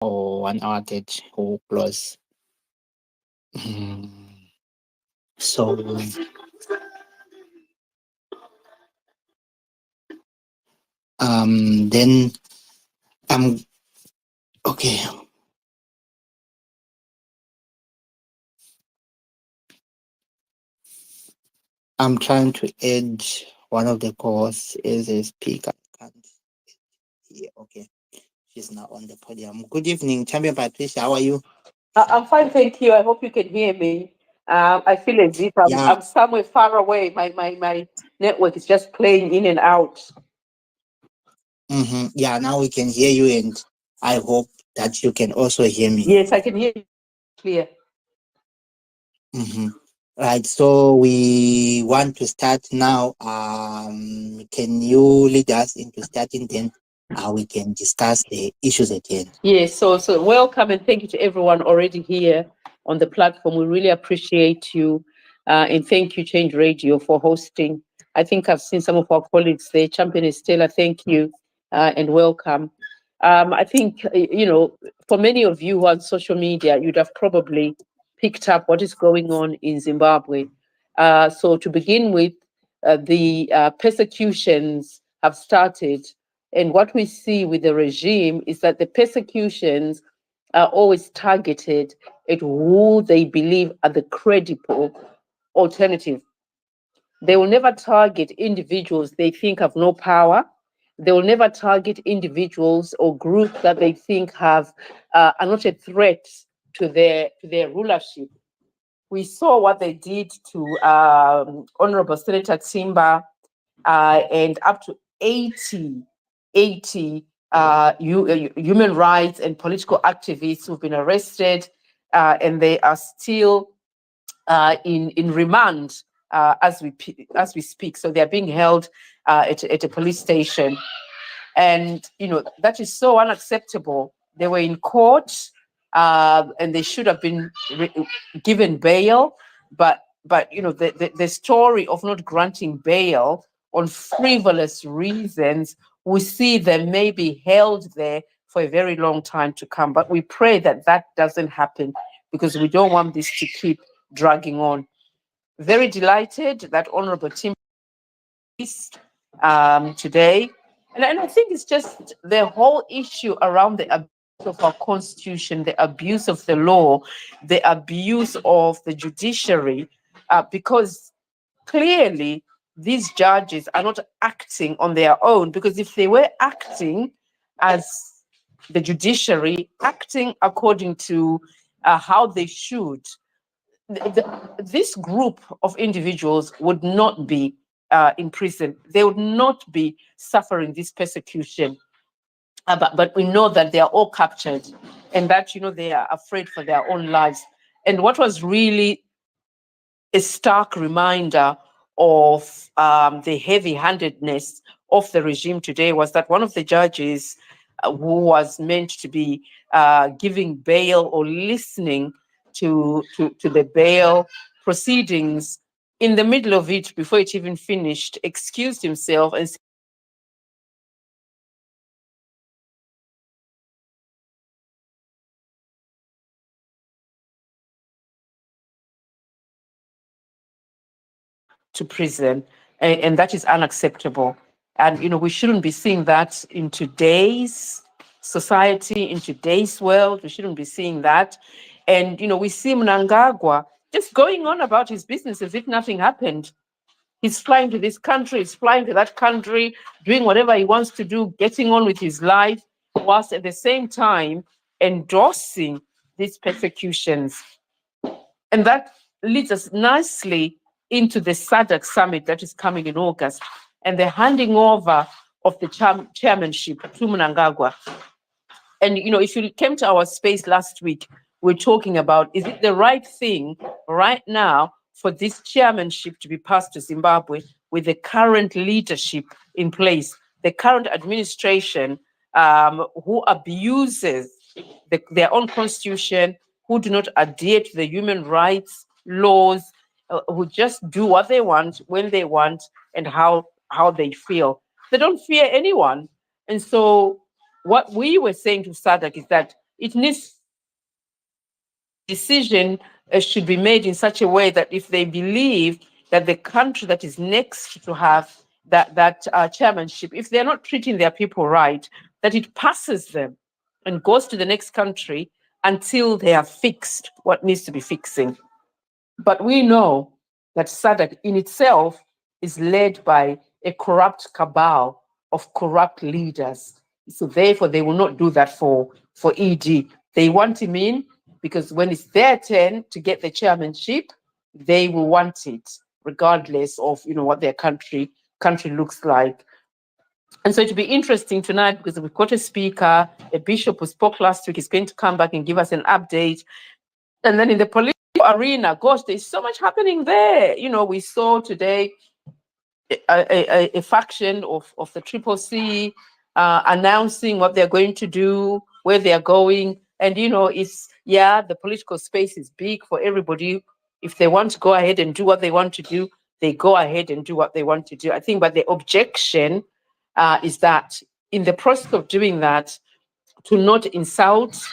or 1 hour 30 or close. So then I'm okay. I'm trying to add one of the co-hosts as a speaker. Can't hear. Okay, she's now on the podium. Good evening, Champion Patricia. How are you? I'm fine, thank you. I hope you can hear me. I feel as if Yeah. I'm somewhere far away. My network is just playing in and out. Yeah. Now we can hear you, and I hope that you can also hear me. Yes, I can hear you clear. Mm-hmm. Right. So we want to start now. Can you lead us into starting? Then we can discuss the issues at hand. Yes, so welcome and thank you to everyone already here on the platform. We really appreciate you, and thank you, Change Radio, for hosting. I think I've seen some of our colleagues there. Champion Estella, thank you, and welcome. I think for many of you who are on social media, you'd have probably picked up what is going on in Zimbabwe. So to begin with, the persecutions have started, and what we see with the regime is that the persecutions are always targeted at who they believe are the credible alternative. They will never target individuals they think have no power. They will never target individuals or groups that they think have are not a threat to their rulership. We saw what they did to Honorable Senator Timba, and up to 80 human rights and political activists who've been arrested, and they are still in remand as we speak. So they are being held at a police station, and that is so unacceptable. They were in court, and they should have been given bail, but the story of not granting bail on frivolous reasons, we see them may be held there for a very long time to come. But we pray that that doesn't happen, because we don't want this to keep dragging on. Very delighted that Honorable Tim today. And I think it's just the whole issue around the abuse of our constitution, the abuse of the law, the abuse of the judiciary, because clearly these judges are not acting on their own. Because if they were acting as the judiciary, acting according to how they should, this group of individuals would not be in prison. They would not be suffering this persecution. But we know that they are all captured, and that they are afraid for their own lives. And what was really a stark reminder of the heavy-handedness of the regime today was that one of the judges who was meant to be giving bail or listening to the bail proceedings, in the middle of it, before it even finished, excused himself and to prison, and that is unacceptable. And we shouldn't be seeing that in today's society, in today's world. We shouldn't be seeing that. And we see Mnangagwa just going on about his business as if nothing happened. He's flying to this country, he's flying to that country, doing whatever he wants to do, getting on with his life, whilst at the same time endorsing these persecutions. And that leads us nicely into the Sadc summit that is coming in August, and the handing over of the chairmanship to Mnangagwa. And if you came to our space last week, we're talking about, is it the right thing right now for this chairmanship to be passed to Zimbabwe with the current leadership in place, the current administration, who abuses their own constitution, who do not adhere to the human rights laws, who just do what they want, when they want, and how they feel. They don't fear anyone. And so what we were saying to Sadc is that it needs decision should be made in such a way that if they believe that the country that is next to have that chairmanship, if they're not treating their people right, that it passes them and goes to the next country until they have fixed what needs to be fixing. But we know that Sadc in itself is led by a corrupt cabal of corrupt leaders. So therefore, they will not do that for ED. They want him in because when it's their turn to get the chairmanship, they will want it, regardless of what their country looks like. And so it'll be interesting tonight because we've got a speaker, a bishop who spoke last week, is going to come back and give us an update. And then in the political arena, gosh, there's so much happening there. We saw today a faction of the Triple C announcing what they're going to do, where they're going. And, the political space is big for everybody. If they want to go ahead and do what they want to do, they go ahead and do what they want to do. I think, but the objection is that in the process of doing that, to not insult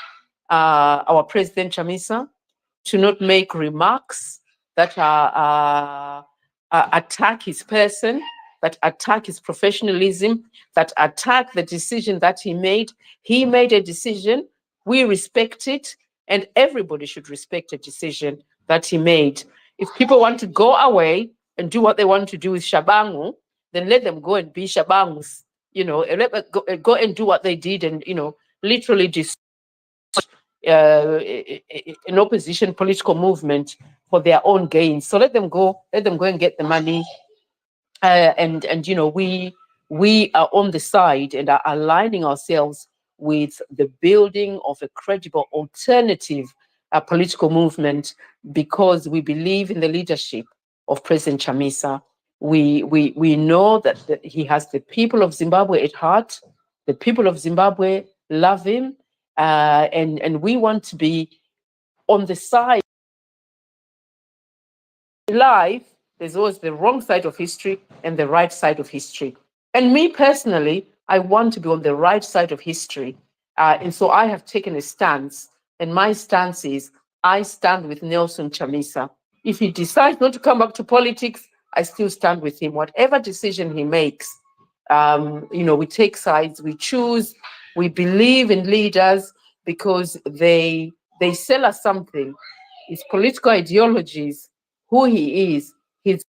our President Chamisa, to not make remarks that attack his person, that attack his professionalism, that attack the decision that he made. He made a decision, we respect it, and everybody should respect a decision that he made. If people want to go away and do what they want to do with Shabangu, then let them go and be Shabangus. Let them go and do what they did and, literally an opposition political movement for their own gain. So let them go and get the money. And we are on the side and are aligning ourselves with the building of a credible alternative political movement because we believe in the leadership of President Chamisa. We know that he has the people of Zimbabwe at heart. The people of Zimbabwe love him, and we want to be on the side. Life, there's always the wrong side of history and the right side of history. And me personally, I want to be on the right side of history. And so I have taken a stance, and my stance is I stand with Nelson Chamisa. If he decides not to come back to politics, I still stand with him. Whatever decision he makes, we take sides, we choose, we believe in leaders because they sell us something. His political ideologies, who he is, his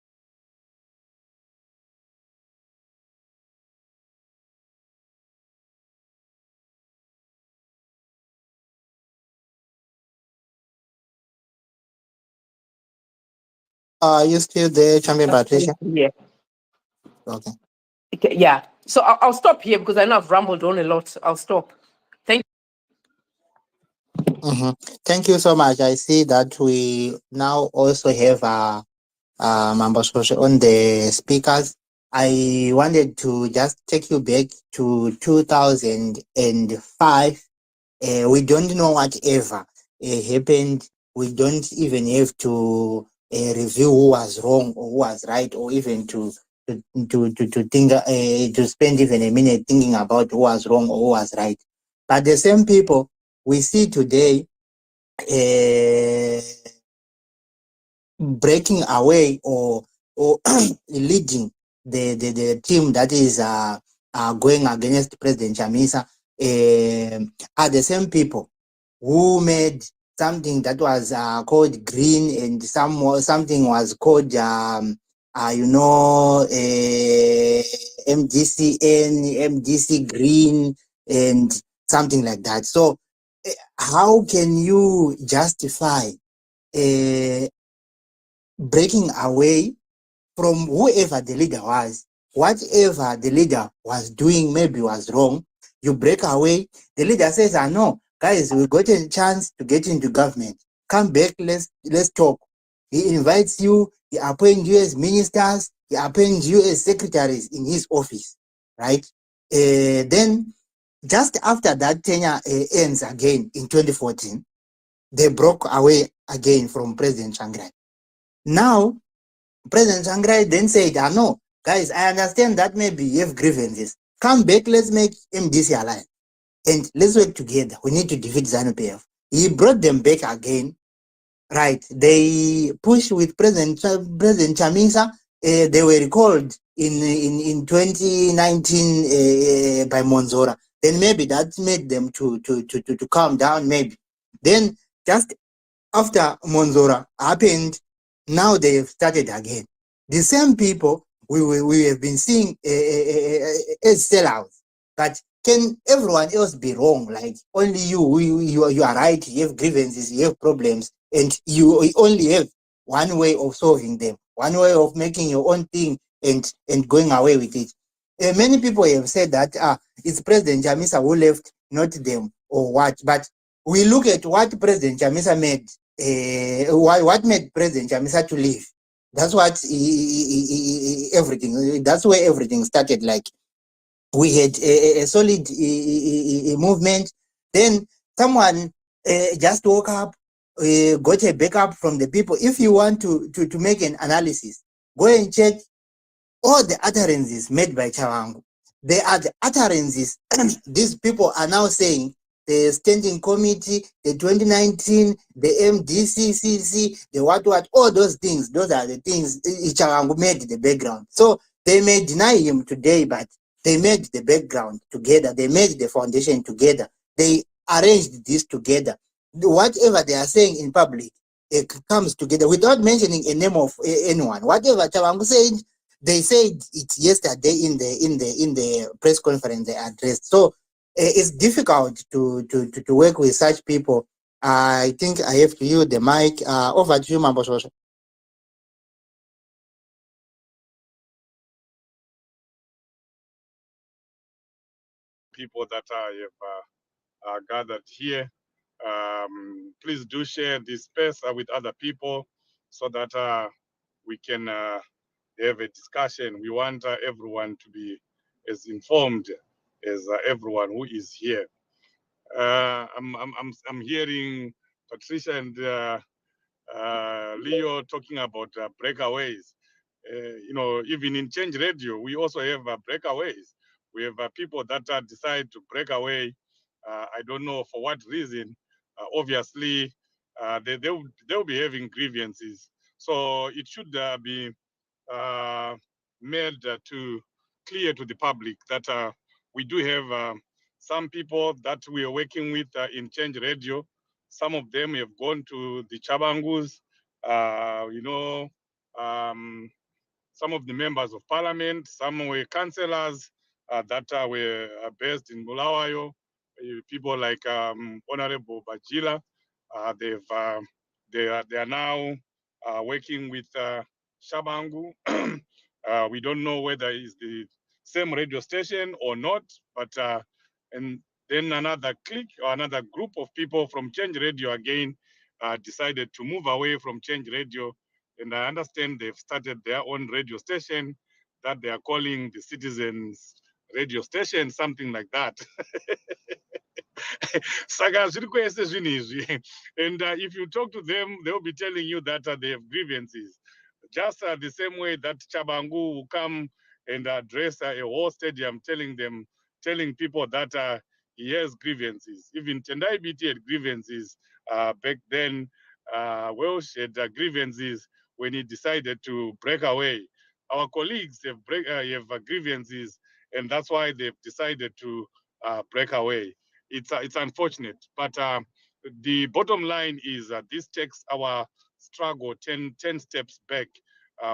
Are you still there, Champion Patricia? yeah. Okay. Okay, yeah. So I'll stop here because I know I've rambled on a lot. I'll stop. Thank Thank you so much. I see that we now also have members on the speakers. I wanted to just take you back to 2005. We don't know whatever happened. We don't even have to review who was wrong or who was right, or even to think to spend even a minute thinking about who was wrong or who was right. But the same people we see today breaking away or leading the team that is going against President Chamisa are the same people who made something that was called green and something was called MDCN, MDC green and something like that. So how can you justify breaking away from whoever the leader was? Whatever the leader was doing maybe was wrong. You break away. The leader says, no, guys, we got a chance to get into government. Come back, let's talk. He invites you, he appoints you as ministers, he appoints you as secretaries in his office, right? Then just after that tenure ends again in 2014, they broke away again from President Changrai. Now, President Changrai then said, no, guys, I understand that maybe you have grievances. Come back, let's make MDC alliance. and let's work together. We need to defeat ZANU-PF. He brought them back again, right? They pushed with President Chamisa. They were recalled in 2019 by Monzora. Then maybe that made them to calm down. Maybe then just after Monzora happened, now they have started again. The same people we have been seeing as sellouts. But can everyone else be wrong? Like only you are right, you have grievances, you have problems, and you only have one way of solving them, one way of making your own thing and going away with it. Many people have said that it's President Jamisa who left, not them, or what. But we look at what President Jamisa made. What made President Chamisa to leave? That's what everything. That's where everything started. Like we had a solid movement. Then someone just woke up, got a backup from the people. If you want to make an analysis, go and check all the utterances made by Chawangu. They are the utterances these people are now saying. The standing committee, the 2019, the MDCCC, the what, all those things, those are the things Chawangu made the background. So they may deny him today, but they made the background together. They made the foundation together. They arranged this together. Whatever they are saying in public, it comes together without mentioning a name of anyone. Whatever Chawangu said, they said it yesterday in the press conference they addressed. So it's difficult to work with such people. I think I have to use the mic. Over to you, Mambo Shosho. People that I have gathered here. Please do share this space with other people so that we can have a discussion. We want everyone to be as informed as everyone who is here. I'm hearing Patricia and Leo talking about breakaways. Even in Change Radio, we also have breakaways. We have people that decide to break away. I don't know for what reason. Obviously, they'll be having grievances. So it should be made to clear to the public that we do have some people that we are working with in Change Radio. Some of them have gone to the Chabangus, um, some of the members of parliament, some were councillors that were based in Bulawayo, people like Honorable Bajila. They are now working with Shabangu. We don't know whether it's the same radio station or not, but and then another clique or another group of people from Change Radio again decided to move away from Change Radio, and I understand they've started their own radio station that they are calling the Citizens Radio Station, something like that. Saka zviri kwese zvinhu izvi. And if you talk to them, they'll be telling you that they have grievances. Just the same way that Chabangu will come and address a whole stadium, telling people that he has grievances. Even Tendai BT had grievances back then. Welsh had grievances when he decided to break away. Our colleagues have grievances, and that's why they've decided to break away. It's unfortunate, but the bottom line is this takes our struggle 10 steps back.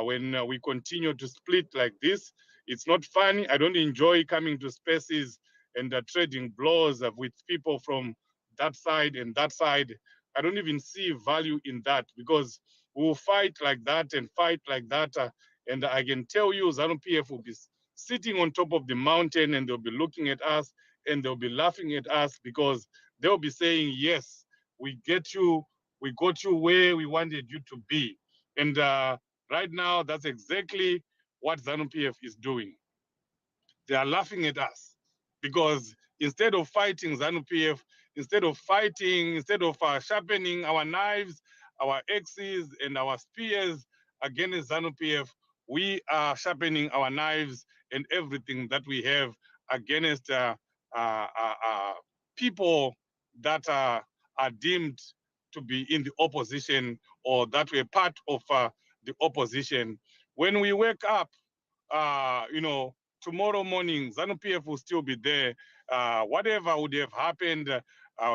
When we continue to split like this, it's not funny. I don't enjoy coming to spaces and trading blows with people from that side and that side. I don't even see value in that, because we'll fight like that and fight like that. And I can tell you, ZANU PF will be sitting on top of the mountain, and they'll be looking at us and they'll be laughing at us, because they'll be saying, yes, we got you where we wanted you to be. And right now, that's exactly what ZANU PF is doing. They are laughing at us, because instead of fighting ZANU PF, instead of sharpening our knives, our axes, and our spears against ZANU PF, we are sharpening our knives and everything that we have against uh, uh, uh, people that are deemed to be in the opposition or that were part of the opposition. When we wake up, tomorrow morning, ZANU-PF will still be there. Whatever would have happened,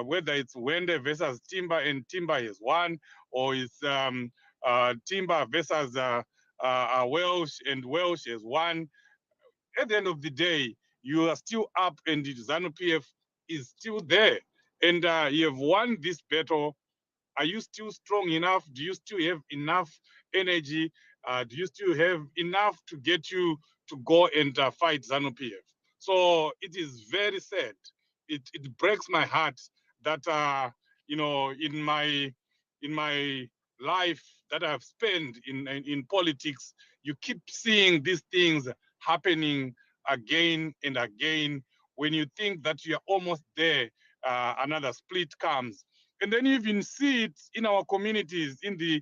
whether it's Wende versus Timba and Timba is one, or it's Timba versus Welsh and Welsh is one. At the end of the day, you are still up and the ZANU-PF is still there. And you have won this battle. Are you still strong enough? Do you still have enough energy? Do you still have enough to get you to go and fight ZANU-PF? So it is very sad. It breaks my heart that in my life that I've spent in politics, you keep seeing these things happening again and again. When you think that you are almost there, another split comes. And then you even see it in our communities, in the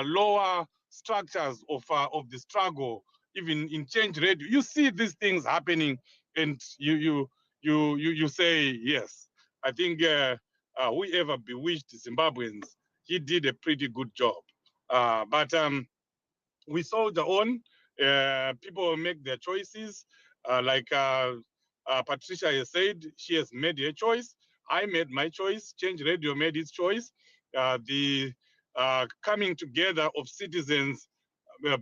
lower structures of the struggle, even in Change Radio. You see these things happening, and you say, yes, I think whoever bewitched Zimbabweans, he did a pretty good job. But we soldier on. People make their choices. Like Patricia has said, she has made her choice. I made my choice. Change Radio made its choice. The coming together of citizens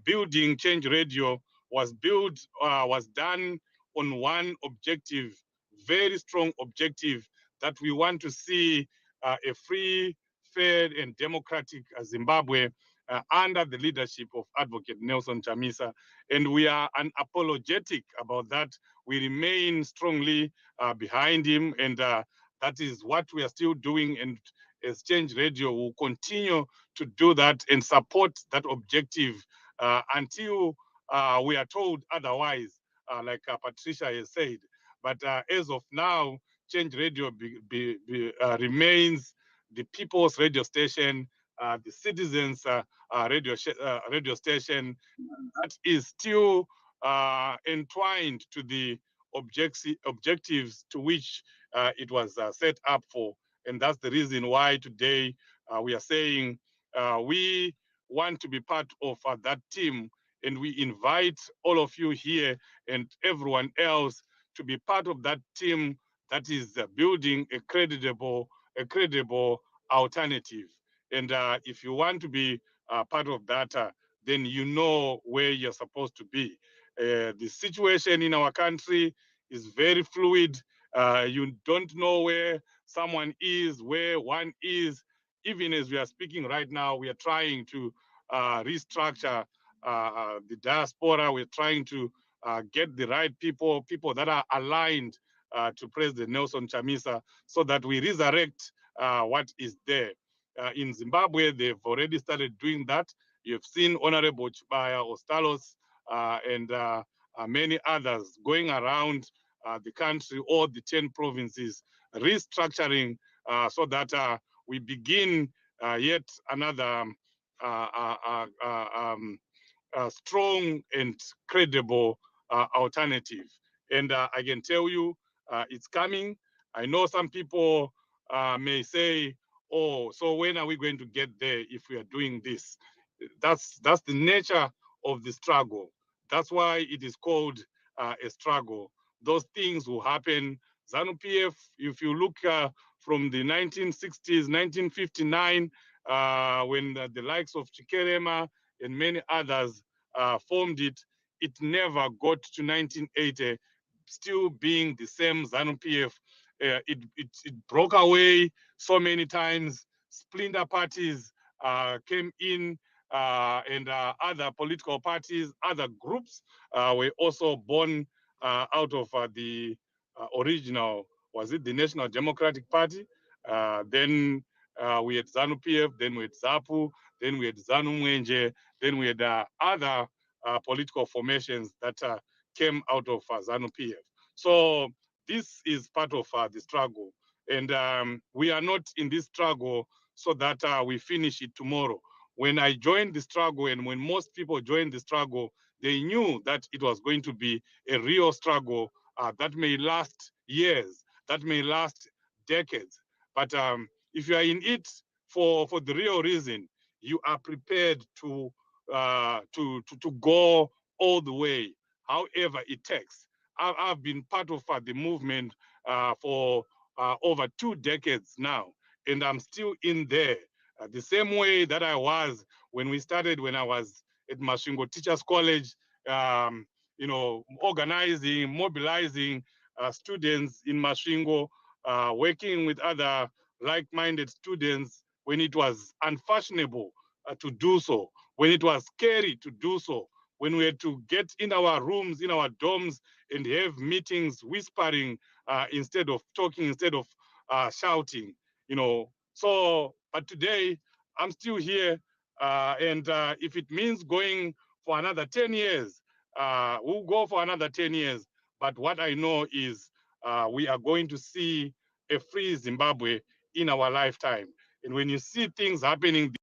building Change Radio was done on one objective, very strong objective, that we want to see a free, fair, and democratic Zimbabwe under the leadership of Advocate Nelson Chamisa. And we are unapologetic about that. We remain strongly behind him, and that is what we are still doing. And as Change Radio will continue to do that and support that objective until we are told otherwise, like Patricia has said. But as of now, Change Radio remains the people's radio station, the citizens' radio station that is still entwined to the objectives to which it was set up for. And that's the reason why today we are saying we want to be part of that team, and we invite all of you here and everyone else to be part of that team that is building a credible alternative. And if you want to be part of that, then you know where you're supposed to be. The situation in our country is very fluid. You don't know where someone is, where one is. Even as we are speaking right now, we are trying to restructure the diaspora. We're trying to get the right people that are aligned to President Nelson Chamisa, so that we resurrect what is there. In Zimbabwe, they've already started doing that. You've seen Honorable Chibaya Ostalos and many others going around the country, all the 10 provinces, restructuring so that we begin yet another strong and credible alternative. And I can tell you it's coming. I know some people may say, oh, so when are we going to get there if we are doing this? That's the nature of the struggle. That's why it is called a struggle. Those things will happen. ZANU-PF, if you look from the 1960s, 1959, when the likes of Chikerema and many others formed it, it never got to 1980 still being the same ZANU-PF. It broke away so many times. Splinter parties came in, and other political parties, other groups were also born out of the original, was it the National Democratic Party? Then we had ZANU-PF, then we had ZAPU, then we had ZANU-Mwenje, then we had other political formations that came out of ZANU-PF. So this is part of the struggle. And we are not in this struggle so that we finish it tomorrow. When I joined the struggle, and when most people joined the struggle, they knew that it was going to be a real struggle that may last years, that may last decades. But if you are in it for the real reason, you are prepared to go all the way, however it takes. I've been part of the movement for over 2 decades now, and I'm still in there the same way that I was when we started, when I was at Masvingo Teachers College, organizing, mobilizing students in Masvingo, working with other like-minded students when it was unfashionable to do so, when it was scary to do so, when we had to get in our rooms, in our dorms, and have meetings whispering instead of talking, instead of shouting, So, but today I'm still here, and if it means going for another 10 years, we'll go for another 10 years. But what I know is we are going to see a free Zimbabwe in our lifetime. And when you see things happening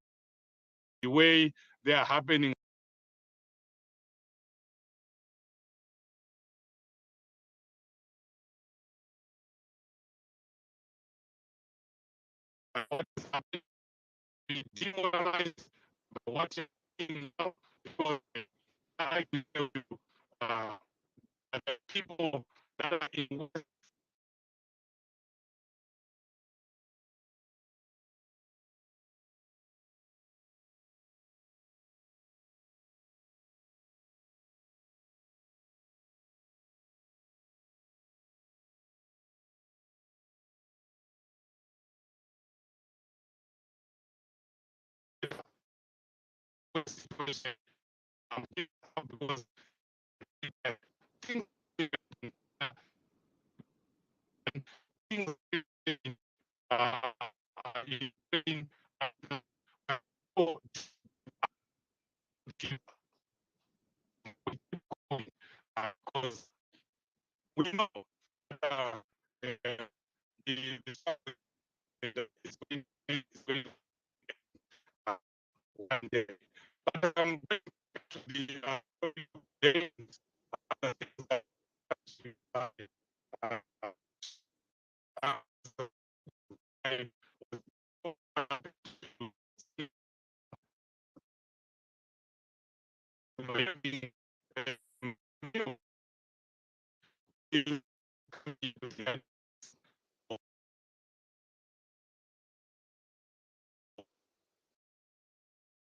the way they are happening, what is happening, be demoralized by what you're seeing now, because I can tell you that the people that are in situation, because things things uh, in because we know uh, the is going uh, one day. But I'm going to the days, things that uh, uh, uh, I was to see, having new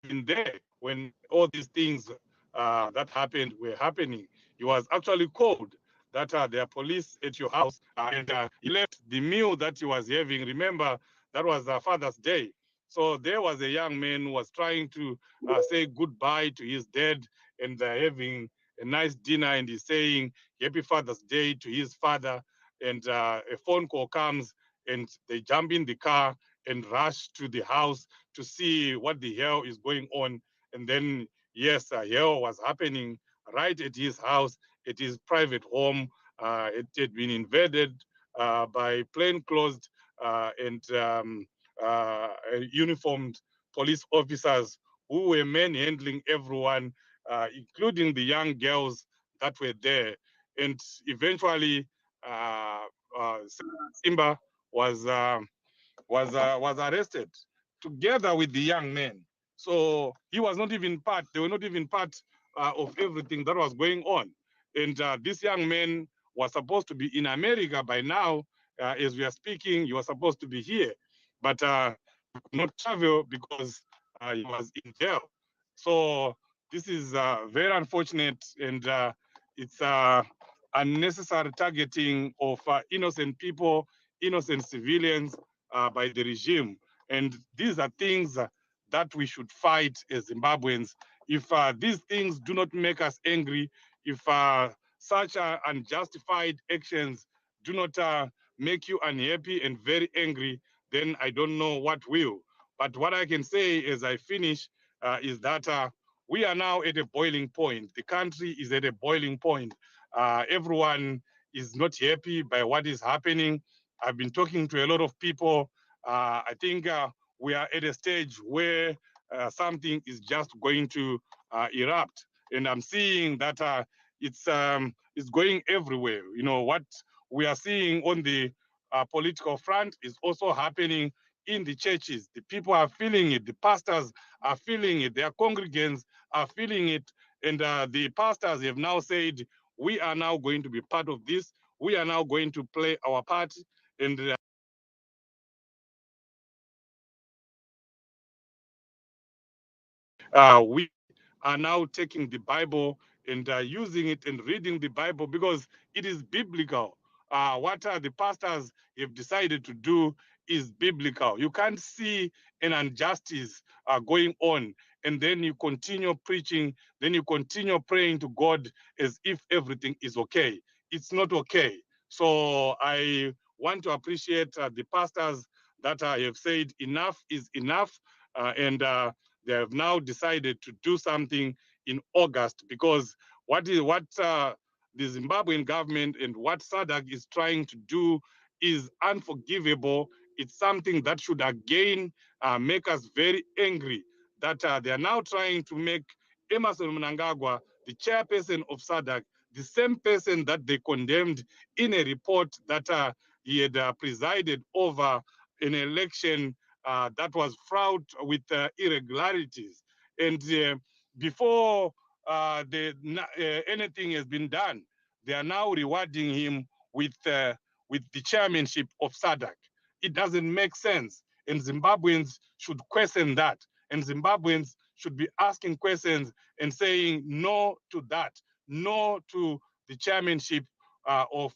in there when all these things that happened were happening. He was actually called that there are police at your house, and he left the meal that he was having. Remember, that was Father's Day. So there was a young man who was trying to say goodbye to his dad, and having a nice dinner, and he's saying Happy Father's Day to his father. And a phone call comes, and they jump in the car and rush to the house to see what the hell is going on. And then, yes, hell was happening right at his house, at his private home. It had been invaded by plainclothes and uniformed police officers who were manhandling everyone, including the young girls that were there. And eventually, uh, Timba was was arrested together with the young men. So he was not even part. They were not even part of everything that was going on. And this young man was supposed to be in America by now. As we are speaking, he was supposed to be here, but could not travel because he was in jail. So this is very unfortunate, and it's unnecessary targeting of innocent people, innocent civilians by the regime. And these are things that we should fight as Zimbabweans. If these things do not make us angry, if such unjustified actions do not make you unhappy and very angry, then I don't know what will. But what I can say as I finish is that we are now at a boiling point. The country is at a boiling point. Everyone is not happy by what is happening. I've been talking to a lot of people. I think we are at a stage where something is just going to erupt. And I'm seeing that it's going everywhere. You know, what we are seeing on the political front is also happening in the churches. The people are feeling it. The pastors are feeling it. Their congregants are feeling it. And the pastors have now said, we are now going to be part of this. We are now going to play our part. And we are now taking the Bible and using it and reading the Bible because it is biblical. What the pastors have decided to do is biblical. You can't see an injustice going on and then you continue preaching, then you continue praying to God as if everything is okay. It's not okay. So I want to appreciate the pastors that have said enough is enough, and they have now decided to do something in August because what the Zimbabwean government and what Sadc is trying to do is unforgivable. It's something that should again make us very angry that they are now trying to make Emerson Mnangagwa, the chairperson of Sadc, the same person that they condemned in a report that he had presided over an election that was fraught with irregularities. And before anything has been done, they are now rewarding him with the chairmanship of Sadc. It doesn't make sense, and Zimbabweans should question that. And Zimbabweans should be asking questions and saying no to that, no to the chairmanship of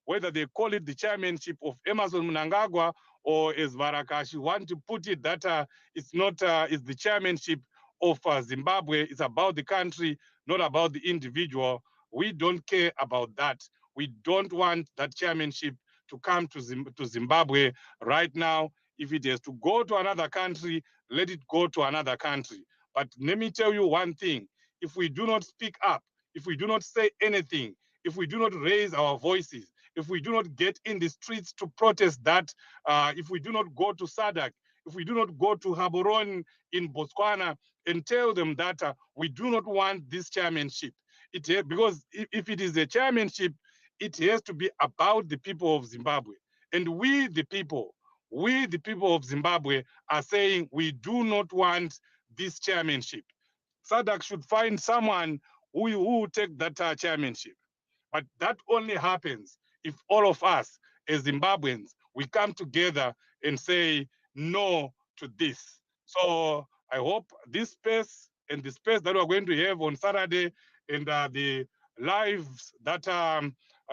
whether they call it the chairmanship of Emerson Mnangagwa or as Varakashi want to put it that it's not it's the chairmanship of Zimbabwe. It's about the country, not about the individual. We don't care about that. We don't want that chairmanship to come to Zimbabwe right now. If it has to go to another country, let it go to another country. But let me tell you one thing. If we do not speak up, if we do not say anything, if we do not raise our voices, if we do not get in the streets to protest that, if we do not go to Sadc, if we do not go to Gaborone in Botswana and tell them that we do not want this chairmanship, because if it is a chairmanship, it has to be about the people of Zimbabwe. And we, the people of Zimbabwe, are saying we do not want this chairmanship. Sadc should find someone who will take that chairmanship. But that only happens if all of us as Zimbabweans, we come together and say no to this. So I hope this space and the space that we're going to have on Saturday and the lives that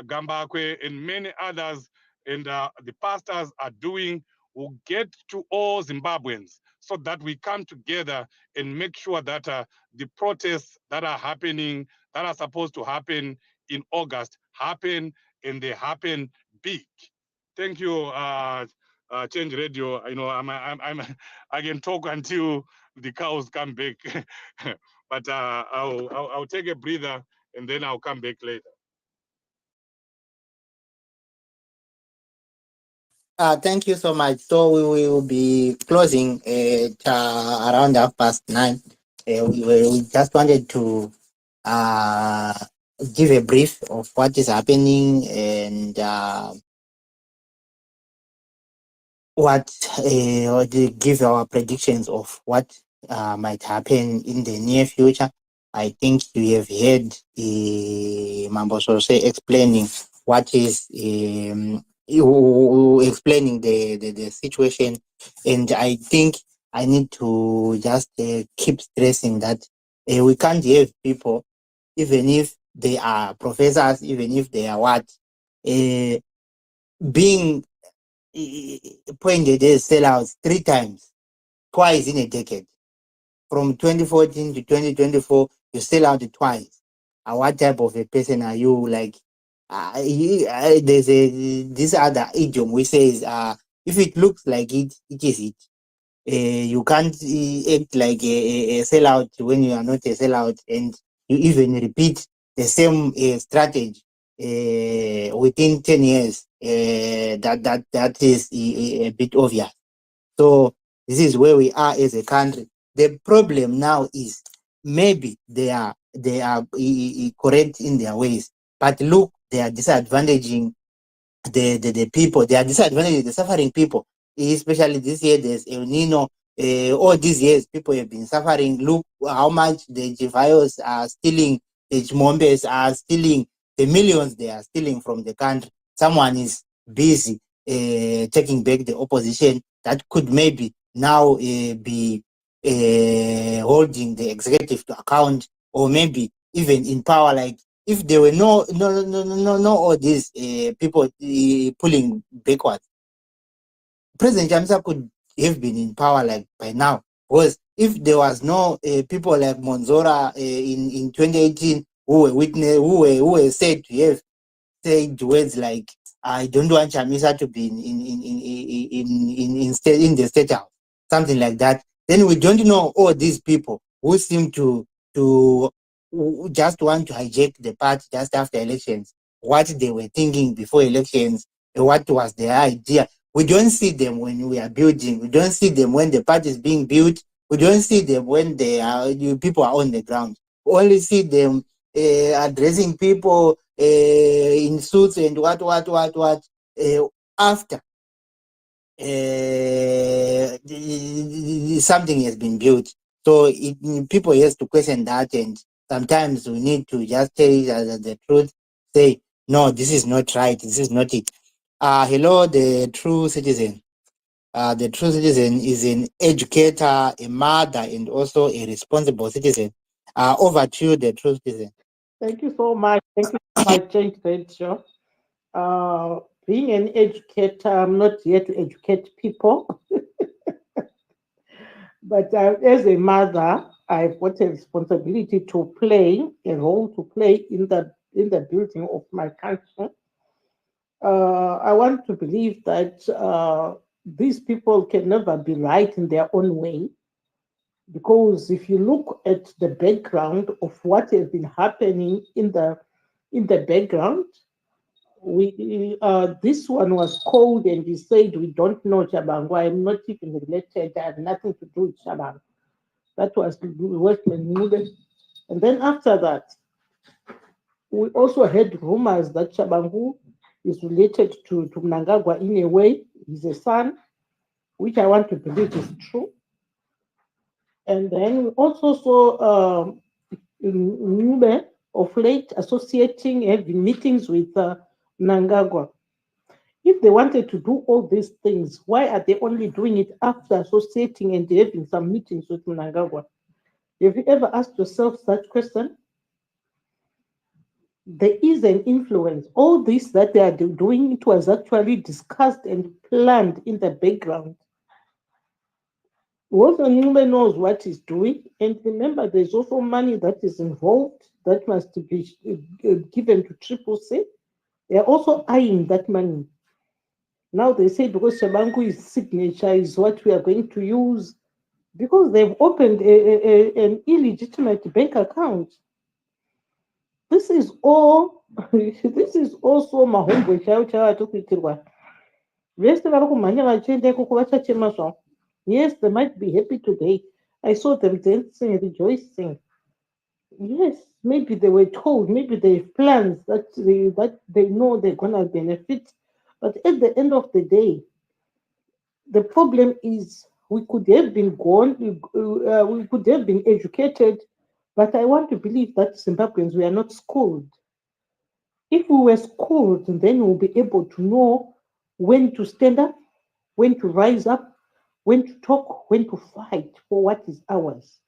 Gambakwe and many others and the pastors are doing will get to all Zimbabweans so that we come together and make sure that the protests that are happening, that are supposed to happen in August happen and they happen big. Thank you, Change Radio. You know, I can talk until the cows come back, but I'll take a breather and then I'll come back later. Thank you so much. So we will be closing at around 9:30. We just wanted to give a brief of what is happening and give our predictions of what might happen in the near future. I think you have heard Mambo Sose explaining what is explaining the situation, and I think I need to just keep stressing that we can't have people, even if they are professors, even if they are what, being pointed as sellouts 3 times, twice in a decade. From 2014 to 2024, you sell out twice. What type of a person are you? Like, there's this other idiom we say is, if it looks like it, it is it. You can't act like a sellout when you are not a sellout, and you even repeat the same strategy within 10 years. That is a bit obvious. So this is where we are as a country. The problem now is maybe they are correct in their ways, but look, they are disadvantaging the people. They are disadvantaged, the suffering people. Especially this year, there's El Nino. All these years, people have been suffering. Look how much the Jivayos are stealing, the Chimombes are stealing, the millions they are stealing from the country. Someone is busy taking back the opposition that could maybe now be holding the executive to account, or maybe even in power. Like if there were no all these people pulling backwards, President Jamisa could have been in power like by now. Because if there was no people like Monzora in 2018 who were said to have said words like, "I don't want Chamisa to be in the state house," something like that. Then we don't know all these people who seem to who just want to hijack the party just after elections, what they were thinking before elections, what was their idea. We don't see them when we are building. We don't see them when the party is being built. We don't see them when people are on the ground. We only see them addressing people in suits and what after something has been built. So people has to question that, and sometimes we need to just tell each other the truth. Say, no, this is not right. This is not it. Hello, the true citizen. The true citizen is an educator, a mother, and also a responsible citizen. Over to you, the true citizen. Thank you so much. Thank you so much, Change Venture. Being an educator, I'm not here to educate people, but as a mother, I've got a responsibility to play a role to play in the building of my country. I want to believe that these people can never be right in their own way, because if you look at the background of what has been happening in the background, we this one was called and he said, we don't know Chabangu. I'm not even related. I have nothing to do with Chabangu. That was Westman Mube. And then after that, we also heard rumors that Chabangu is related to Mnangagwa in a way. He's a son, which I want to believe is true. And then we also saw Mube of late associating, having meetings with Mnangagwa. If they wanted to do all these things, why are they only doing it after associating and having some meetings with Mnangagwa? Have you ever asked yourself that question? There is an influence. All this that they are doing, it was actually discussed and planned in the background. Also, Nube knows what he's doing. And remember, there's also money that is involved that must be given to Triple C. They are also eyeing that money. Now they say because Shabangu's signature is what we are going to use, because they've opened an illegitimate bank account. This is all. This is also mahombo chao chao atukuitirwa. Yes, they might be happy today. I saw them dancing, rejoicing. Yes, maybe they were told, maybe they have plans that they know they're gonna benefit. But at the end of the day, the problem is we could have been gone, we could have been educated, but I want to believe that Zimbabweans we are not schooled. If we were schooled, then we'll be able to know when to stand up, when to rise up, when to talk, when to fight for what is ours.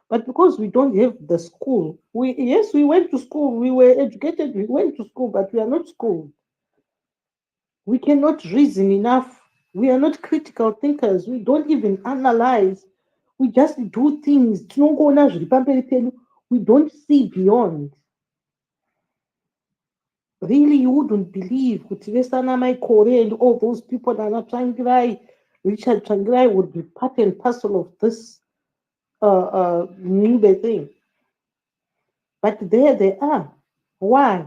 But because we don't have the school, we went to school, we were educated, we went to school, but we are not schooled. We cannot reason enough. We are not critical thinkers. We don't even analyze. We just do things. We don't see beyond. Really, you wouldn't believe Kutivesana Mai Kore and all those people that are Trangirai, Richard Trangirai would be part and parcel of this new thing. But there they are. Why?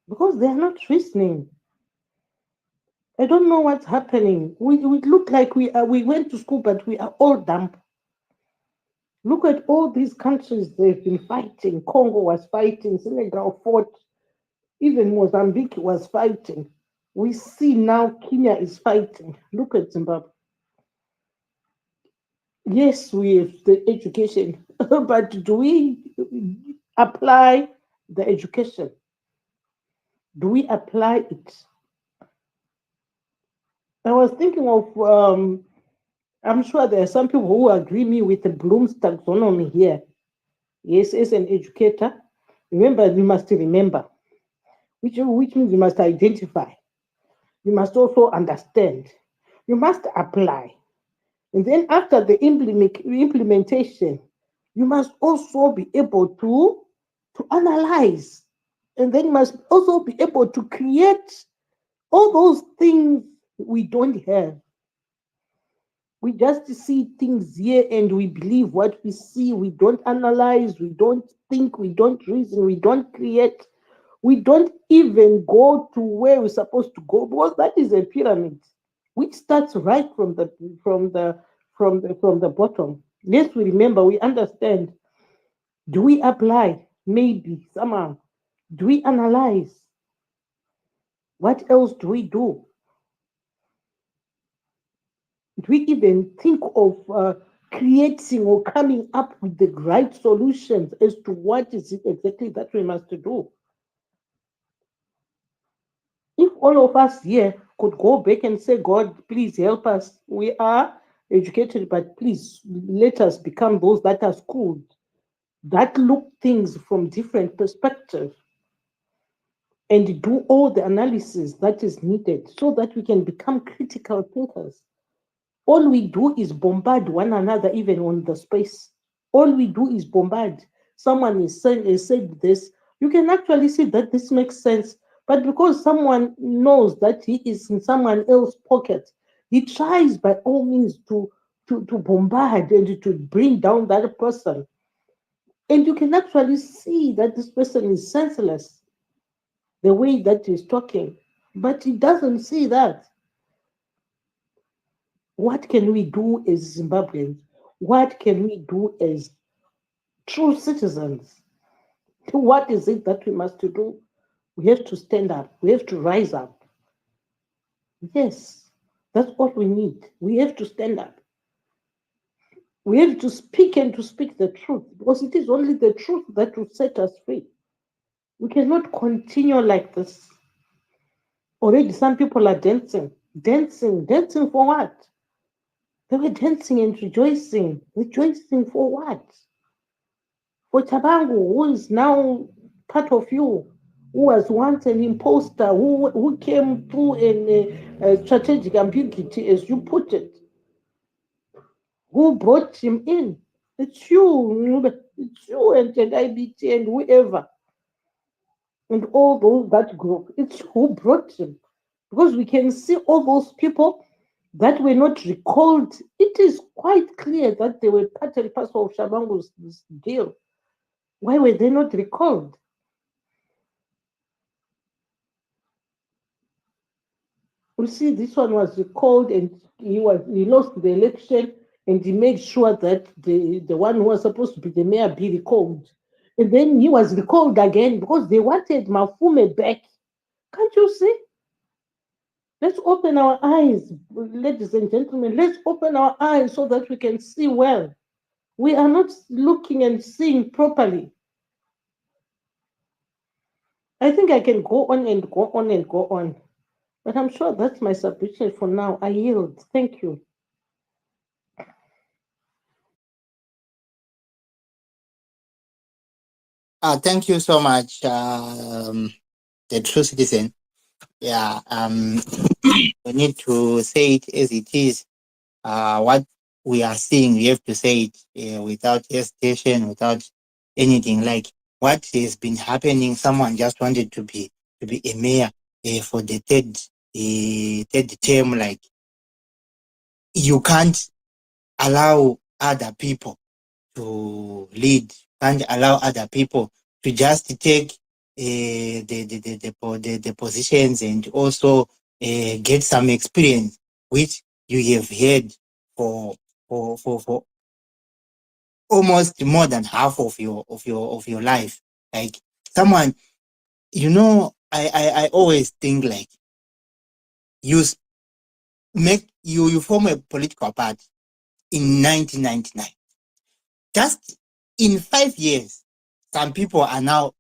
Because they are not listening. I don't know what's happening. We look like we went to school, but we are all dumb. Look at all these countries they've been fighting. Congo was fighting, Senegal fought. Even Mozambique was fighting. We see now Kenya is fighting. Look at Zimbabwe. Yes, we have the education, but do we apply the education? Do we apply it? I was thinking of, I'm sure there are some people who agree me with the Bloom's taxonomy here. Yes, as an educator, remember, you must remember, which means you must identify. You must also understand. You must apply. And then after the implementation, you must also be able to analyze. And then you must also be able to create all those things we don't have. We just see things here and we believe what we see. We don't analyze, we don't think, we don't reason, we don't create. We don't even go to where we're supposed to go because that is a pyramid, which starts right from the bottom. Let's remember, we understand. Do we apply? Maybe somehow. Do we analyze? What else do we do? Do we even think of creating or coming up with the right solutions as to what is it exactly that we must do? If all of us here could go back and say, God, please help us. We are educated, but please let us become those that are schooled, that look things from different perspectives, and do all the analysis that is needed so that we can become critical thinkers. All we do is bombard one another, even on the space. All we do is bombard. Someone is saying, is said this. You can actually see that this makes sense. But because someone knows that he is in someone else's pocket, he tries by all means to bombard and to bring down that person. And you can actually see that this person is senseless, the way that he's talking. But he doesn't see that. What can we do as Zimbabweans? What can we do as true citizens? What is it that we must do? We have to stand up. We have to rise up. Yes, that's what we need. We have to stand up. We have to speak and to speak the truth because it is only the truth that will set us free. We cannot continue like this. Already, some people are dancing. Dancing for what? They were dancing and rejoicing. Rejoicing for what? For Tabangu, who is now part of you, who was once an imposter, who came through in strategic ambiguity, as you put it, who brought him in. It's you and IBT and whoever, and all those that group. It's who brought him. Because we can see all those people that were not recalled. It is quite clear that they were part and parcel of Shabangu's deal. Why were they not recalled? You see, this one was recalled and he lost the election and he made sure that the one who was supposed to be the mayor be recalled. And then he was recalled again because they wanted Mafume back. Can't you see? Let's open our eyes, ladies and gentlemen. Let's open our eyes so that we can see well. We are not looking and seeing properly. I think I can go on and go on and go on. But I'm sure that's my submission for now. I yield. Thank you. Thank you so much, the true citizen. Yeah, we need to say it as it is. What we are seeing, we have to say it without hesitation, without anything. Like what has been happening, someone just wanted to be a mayor for the third term. Like you can't allow other people to lead, can't allow other people to just take the positions and also get some experience which you have had for for almost more than half of your life. Like someone, you know, I always think like you you form a political party in 1999. Just in 5 years, some people are now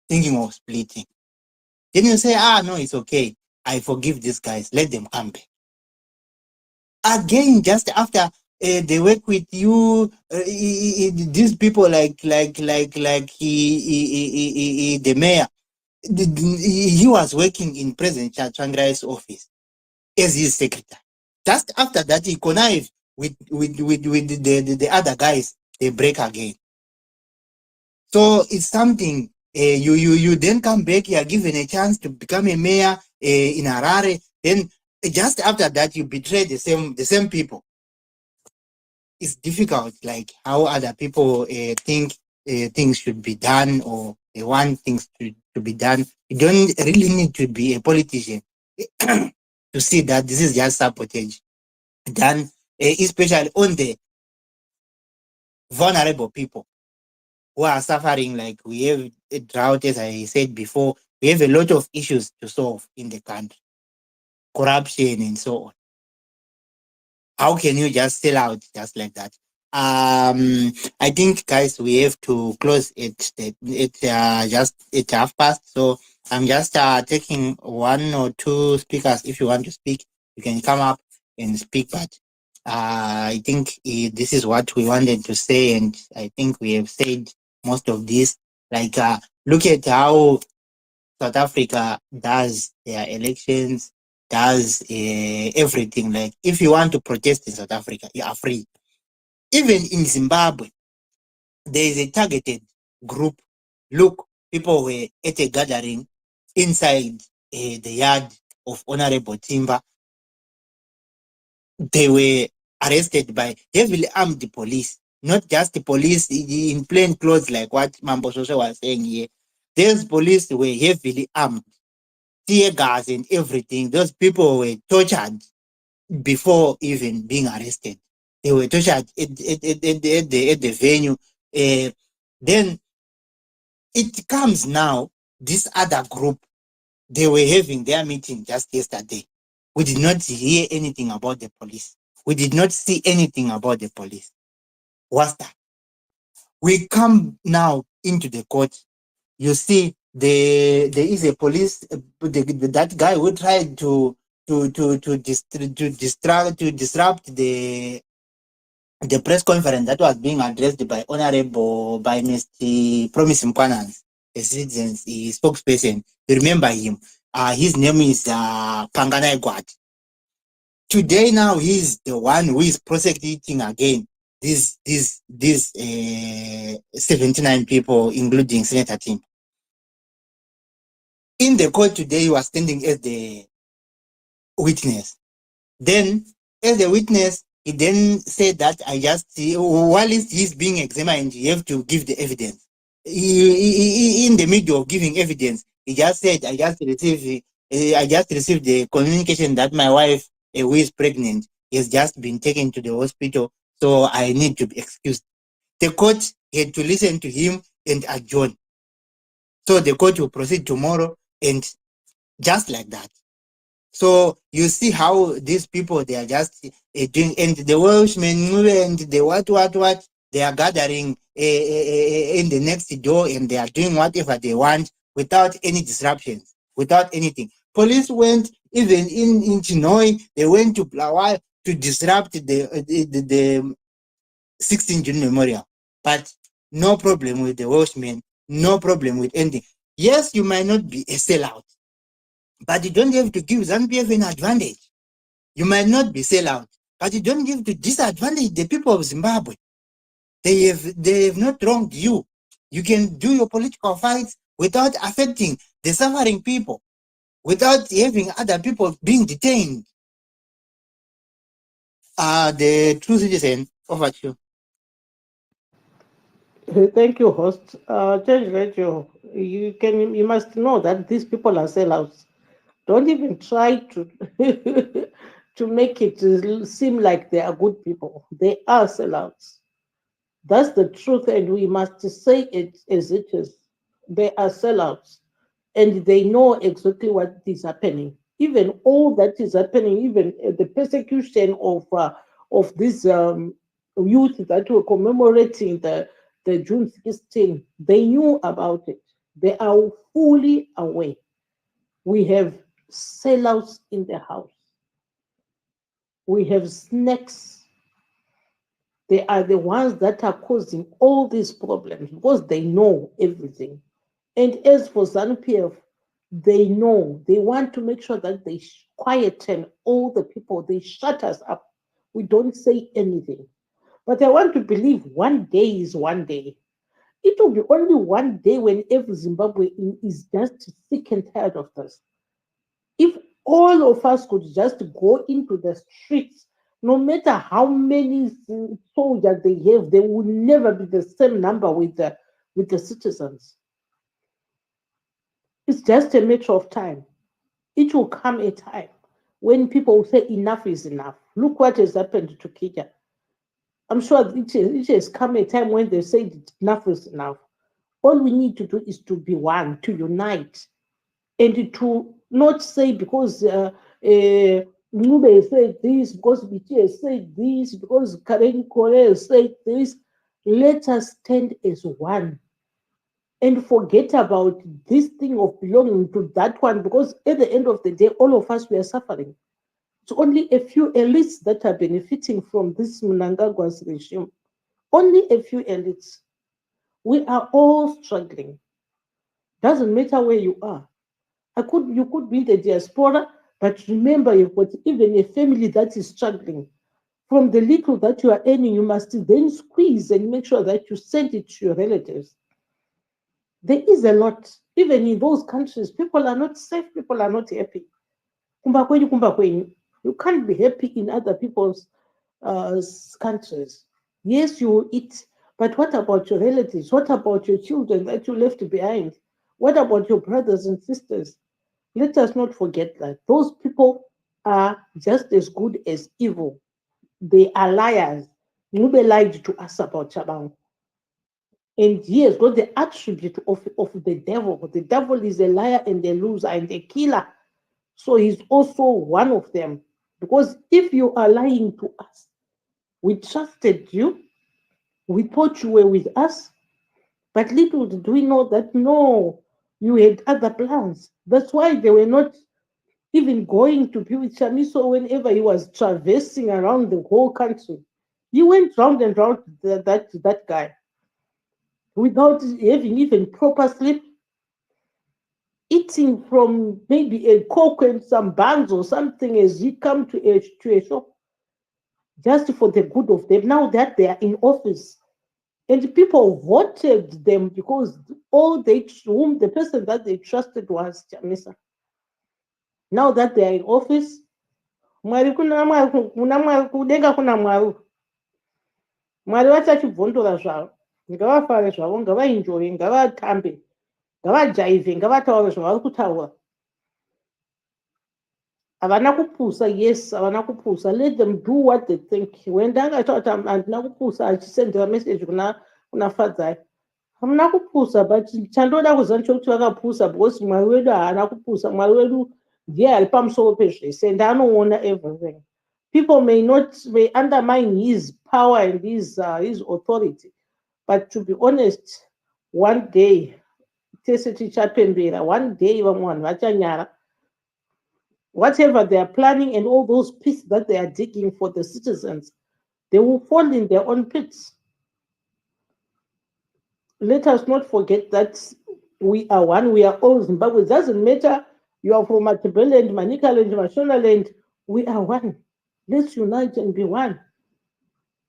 thinking of splitting. Then you say, no, it's okay. I forgive these guys. Let them come back. Again, just after they work with you, these people like the mayor, he was working in President Changrai's office as his secretary. Just after that, he connived with the other guys. They break again. So it's something. You then come back. You are given a chance to become a mayor in Harare. Then just after that, you betray the same people. It's difficult, like how other people think things should be done, or they want things to be done. You don't really need to be a politician to see that this is just sabotage done, especially on the vulnerable people who are suffering. Like we have a drought, as I said before, we have a lot of issues to solve in the country, corruption and so on. How can you just sell out just like that? I think, guys, we have to close it just at 1:30. So I'm just taking one or two speakers. If you want to speak, you can come up and speak. But I think this is what we wanted to say, and I think we have said most of this. Like, look at how South Africa does their elections, does everything. Like, if you want to protest in South Africa, you are free. Even in Zimbabwe, there is a targeted group. Look, people were at a gathering inside the yard of Honorable Timba. They were arrested by heavily armed police, not just the police in plain clothes like what Mambo Shosho was saying here. Those police were heavily armed, tear gas and everything. Those people were tortured before even being arrested. They were tortured at the venue. Then it comes now, this other group, they were having their meeting just yesterday. We did not hear anything about the police. We did not see anything about the police. What's that? We come now into the court. You see, there is a police, that guy who tried to disrupt the press conference that was being addressed by Mr. Promise Mkwanans, a citizen's spokesperson. You remember him? His name is Pangana Egwat. Today now he's the one who is prosecuting again these 79 people, including Senator Timba. In the court today, he was standing as the witness. Then, as the witness, he then said that while he's being examined, you have to give the evidence. In the middle of giving evidence, he just said, I just received the communication that my wife, who is pregnant, has just been taken to the hospital, so I need to be excused. The court had to listen to him and adjourn. So the court will proceed tomorrow, and just like that. So you see how these people, they are just doing, and the Welshmen and the what, they are gathering in the next door, and they are doing whatever they want without any disruptions, without anything. Police went even in Chinoy, they went to Blawa to disrupt the 16th June Memorial, but no problem with the Welshmen, no problem with anything. Yes, you might not be a sellout, but you don't have to give ZANU-PF an advantage. You might not be sellout, but you don't have to disadvantage the people of Zimbabwe. They have not wronged you. You can do your political fights without affecting the suffering people, without having other people being detained. The true citizen, over to you. Thank you, host. Judge Rachel, you must know that these people are sellouts. Don't even try to to make it seem like they are good people. They are sellouts. That's the truth, and we must say it as it is. They are sellouts. and they know exactly what is happening. Even all that is happening, even the persecution of this youth that were commemorating the June 16, they knew about it. They are fully aware. We have sellouts in the house. We have snakes. They are the ones that are causing all these problems because they know everything. And as for ZANU-PF, they know they want to make sure that they quieten all the people, they shut us up. We don't say anything. But I want to believe one day is one day. It will be only one day when every Zimbabwean is just sick and tired of this. If all of us could just go into the streets, no matter how many soldiers they have, they will never be the same number with the citizens. It's just a matter of time. It will come a time when people will say enough is enough. Look what has happened to Kenya. I'm sure it has come a time when they say enough is enough. All we need to do is to be one, to unite, and to not say because Ngube said this, because BT has said this, because Karen Kore has said this. Let us stand as one and forget about this thing of belonging to that one, because at the end of the day, all of us we are suffering. It's only a few elites that are benefiting from this Mnangagwa's regime. Only a few elites. We are all struggling. Doesn't matter where you are. You could be in the diaspora, but remember you've got even a family that is struggling. From the little that you are earning, you must then squeeze and make sure that you send it to your relatives. There is a lot. Even in those countries, people are not safe, people are not happy. Kumba kwenyu, kumba kwenyu. You can't be happy in other people's uh, countries. Yes, you will eat, but what about your relatives? What about your children that you left behind? What about your brothers and sisters? Let us not forget that those people are just as good as evil. They are liars. Nube lied to us about Chabang. And he has got the attribute of the devil. The devil is a liar and a loser and a killer. So he's also one of them. Because if you are lying to us, we trusted you, we thought you were with us, but little did we know that no, you had other plans. That's why they were not even going to be with Chamiso whenever he was traversing around the whole country. He went round and round that guy without having even proper sleep, eating from maybe a coke and some buns or something as he come to a shop just for the good of them. Now that they are in office, and people voted them because the person that they trusted was Chamisa. Now that they are in office, Mwari kuna Mwari kudenga kuna Mwari. Mwari vachachibvondora zvavo, ngavafare zvavo, ngavaenjoye, ngavatambe, ngavajaivhe, ngavataure zvavari kutaura. Havana kupusa, yes, havana kupusa. Let them do what they think. When ndangataura kuti handina kupusa achisendera message kuna fadzai, hamuna kupusa, but chandoda kuziva nechekuti vakapusa because Mwari wedu haana kupusa. Mwari wedu ndiye ari pamusoro pezvese and anoona everything. People may undermine his power and his authority, but to be honest, one day tese tichapembera, one day vamwe vanhu vachanyara. Whatever they are planning and all those pits that they are digging for the citizens, they will fall in their own pits. Let us not forget that we are one, we are all Zimbabwe. It doesn't matter you are from Matabeleland, Manicaland, Mashonaland, we are one. Let's unite and be one.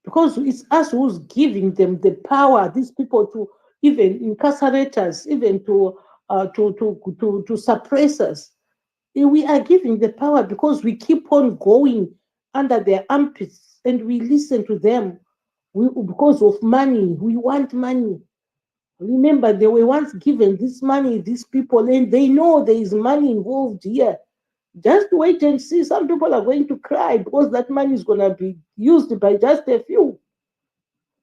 Because it's us who's giving them the power, these people, to even incarcerate us, even to suppress us. We are giving the power because we keep on going under their armpits and we listen to them because of money. We want money. Remember, they were once given this money, these people, and they know there is money involved here. Just wait and see. Some people are going to cry because that money is going to be used by just a few.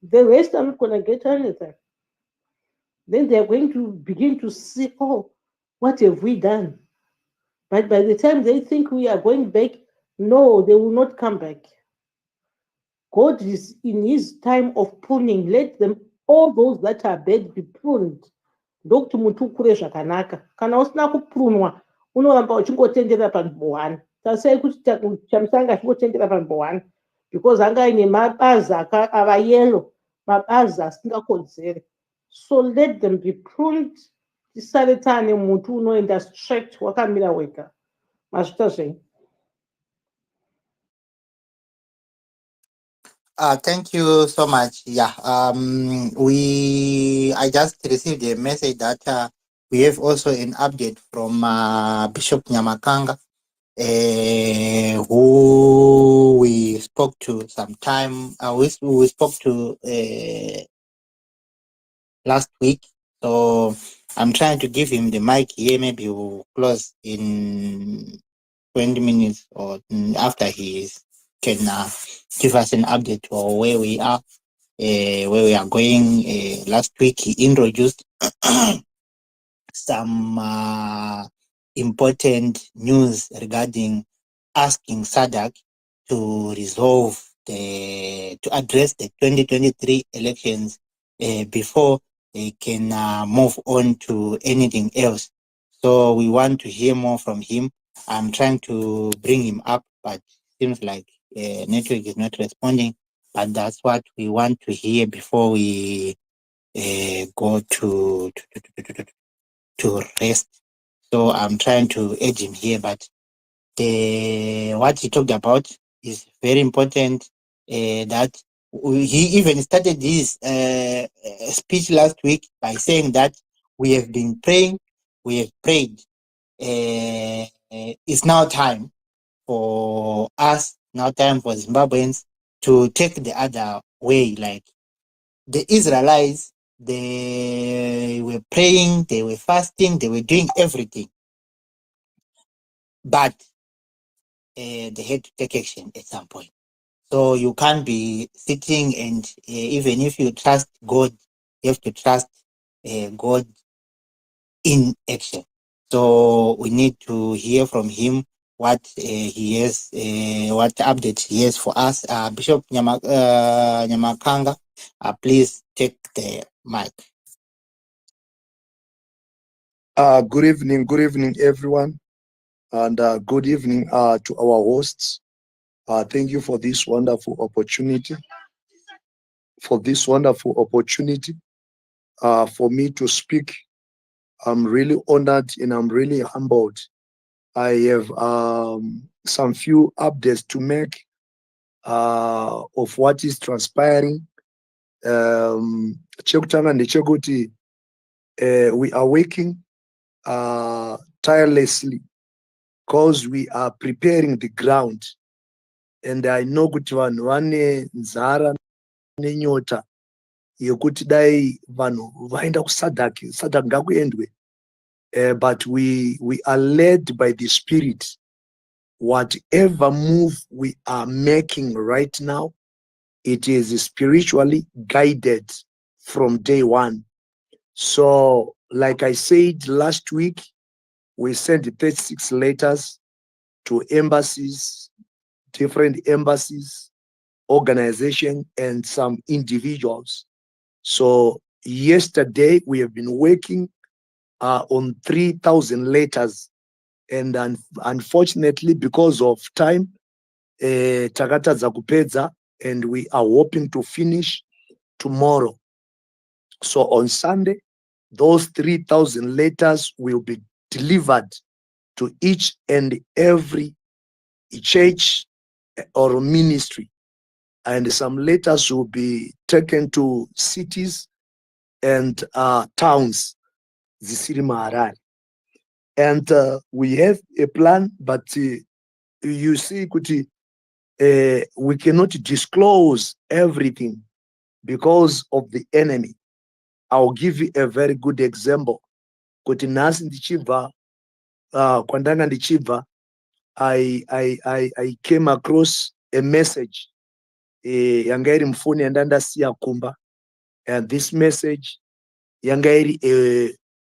The rest are not going to get anything. Then they're going to begin to see, oh, What have we done? But by the time they think we are going back, no, they will not come back. God is in his time of pruning. Let them, all those that are bad, be pruned. Ndokuti muntu ukure zvakanaka. Kana usina kuprunwa, unoramba uchingotenderera panzvimbo 1. Tasai kuti chamusanga achingotendera panzvimbo 1 because anga aine mabazi ava yellow, mabazi asingakodzeri. So let them be pruned. Tisare taane muntu unoenda straight wakamira wega. Mazvita zvenyu. Thank you so much. Yeah. I just received a message that we have also an update from Bishop Nyamakanga, who we spoke to sometime. We spoke to last week. So I'm trying to give him the mic here. Maybe we'll close in 20 minutes or after he can give us an update or where we are, where we are going. Last week he introduced some important news regarding asking Sadc to address the 2023 elections before they can move on to anything else. So we want to hear more from him. I'm trying to bring him up, but seems like network is not responding. But that's what we want to hear before we go to rest. So I'm trying to edge him here, but what he talked about is very important. That he even started his speech last week by saying that we have been praying, we have prayed. It's now time for us, now time for Zimbabweans to take the other way. Like the Israelites, they were praying, they were fasting, they were doing everything, but they had to take action at some point. So you can't be sitting and even if you trust God, you have to trust God in action. So we need to hear from him what he has, what update he has for us. Bishop Nyamakanga, please take the mic. Good evening, everyone, and good evening to our hosts. Thank you for this wonderful opportunity. For me to speak, I'm really honored and I'm really humbled. I have some few updates to make of what is transpiring. Chekutanga ndechekuti we are working tirelessly because we are preparing the ground, and I know kuti vanhu vane nzara nenyota yekuti dai vanhu vaenda kusadhak ngakuendwe, but we are led by the spirit. Whatever move we are making right now, it is spiritually guided from day one. So like I said last week, we sent 36 letters to embassies, different embassies, organization, and some individuals. So yesterday we have been working on 3,000 letters, and unfortunately because of time takatadza kupedza, and we are hoping to finish tomorrow. So on Sunday those 3,000 letters will be delivered to each and every church or ministry, and some letters will be taken to cities and towns zisiri maharare. And we have a plan, but you see kuti we cannot disclose everything because of the enemy. I'll give you a very good example. Kuti nhasi ndichibva kwandanga ndichibva, I came across a message yanga iri mufoni yandandasiya kumba, and this message yanga iri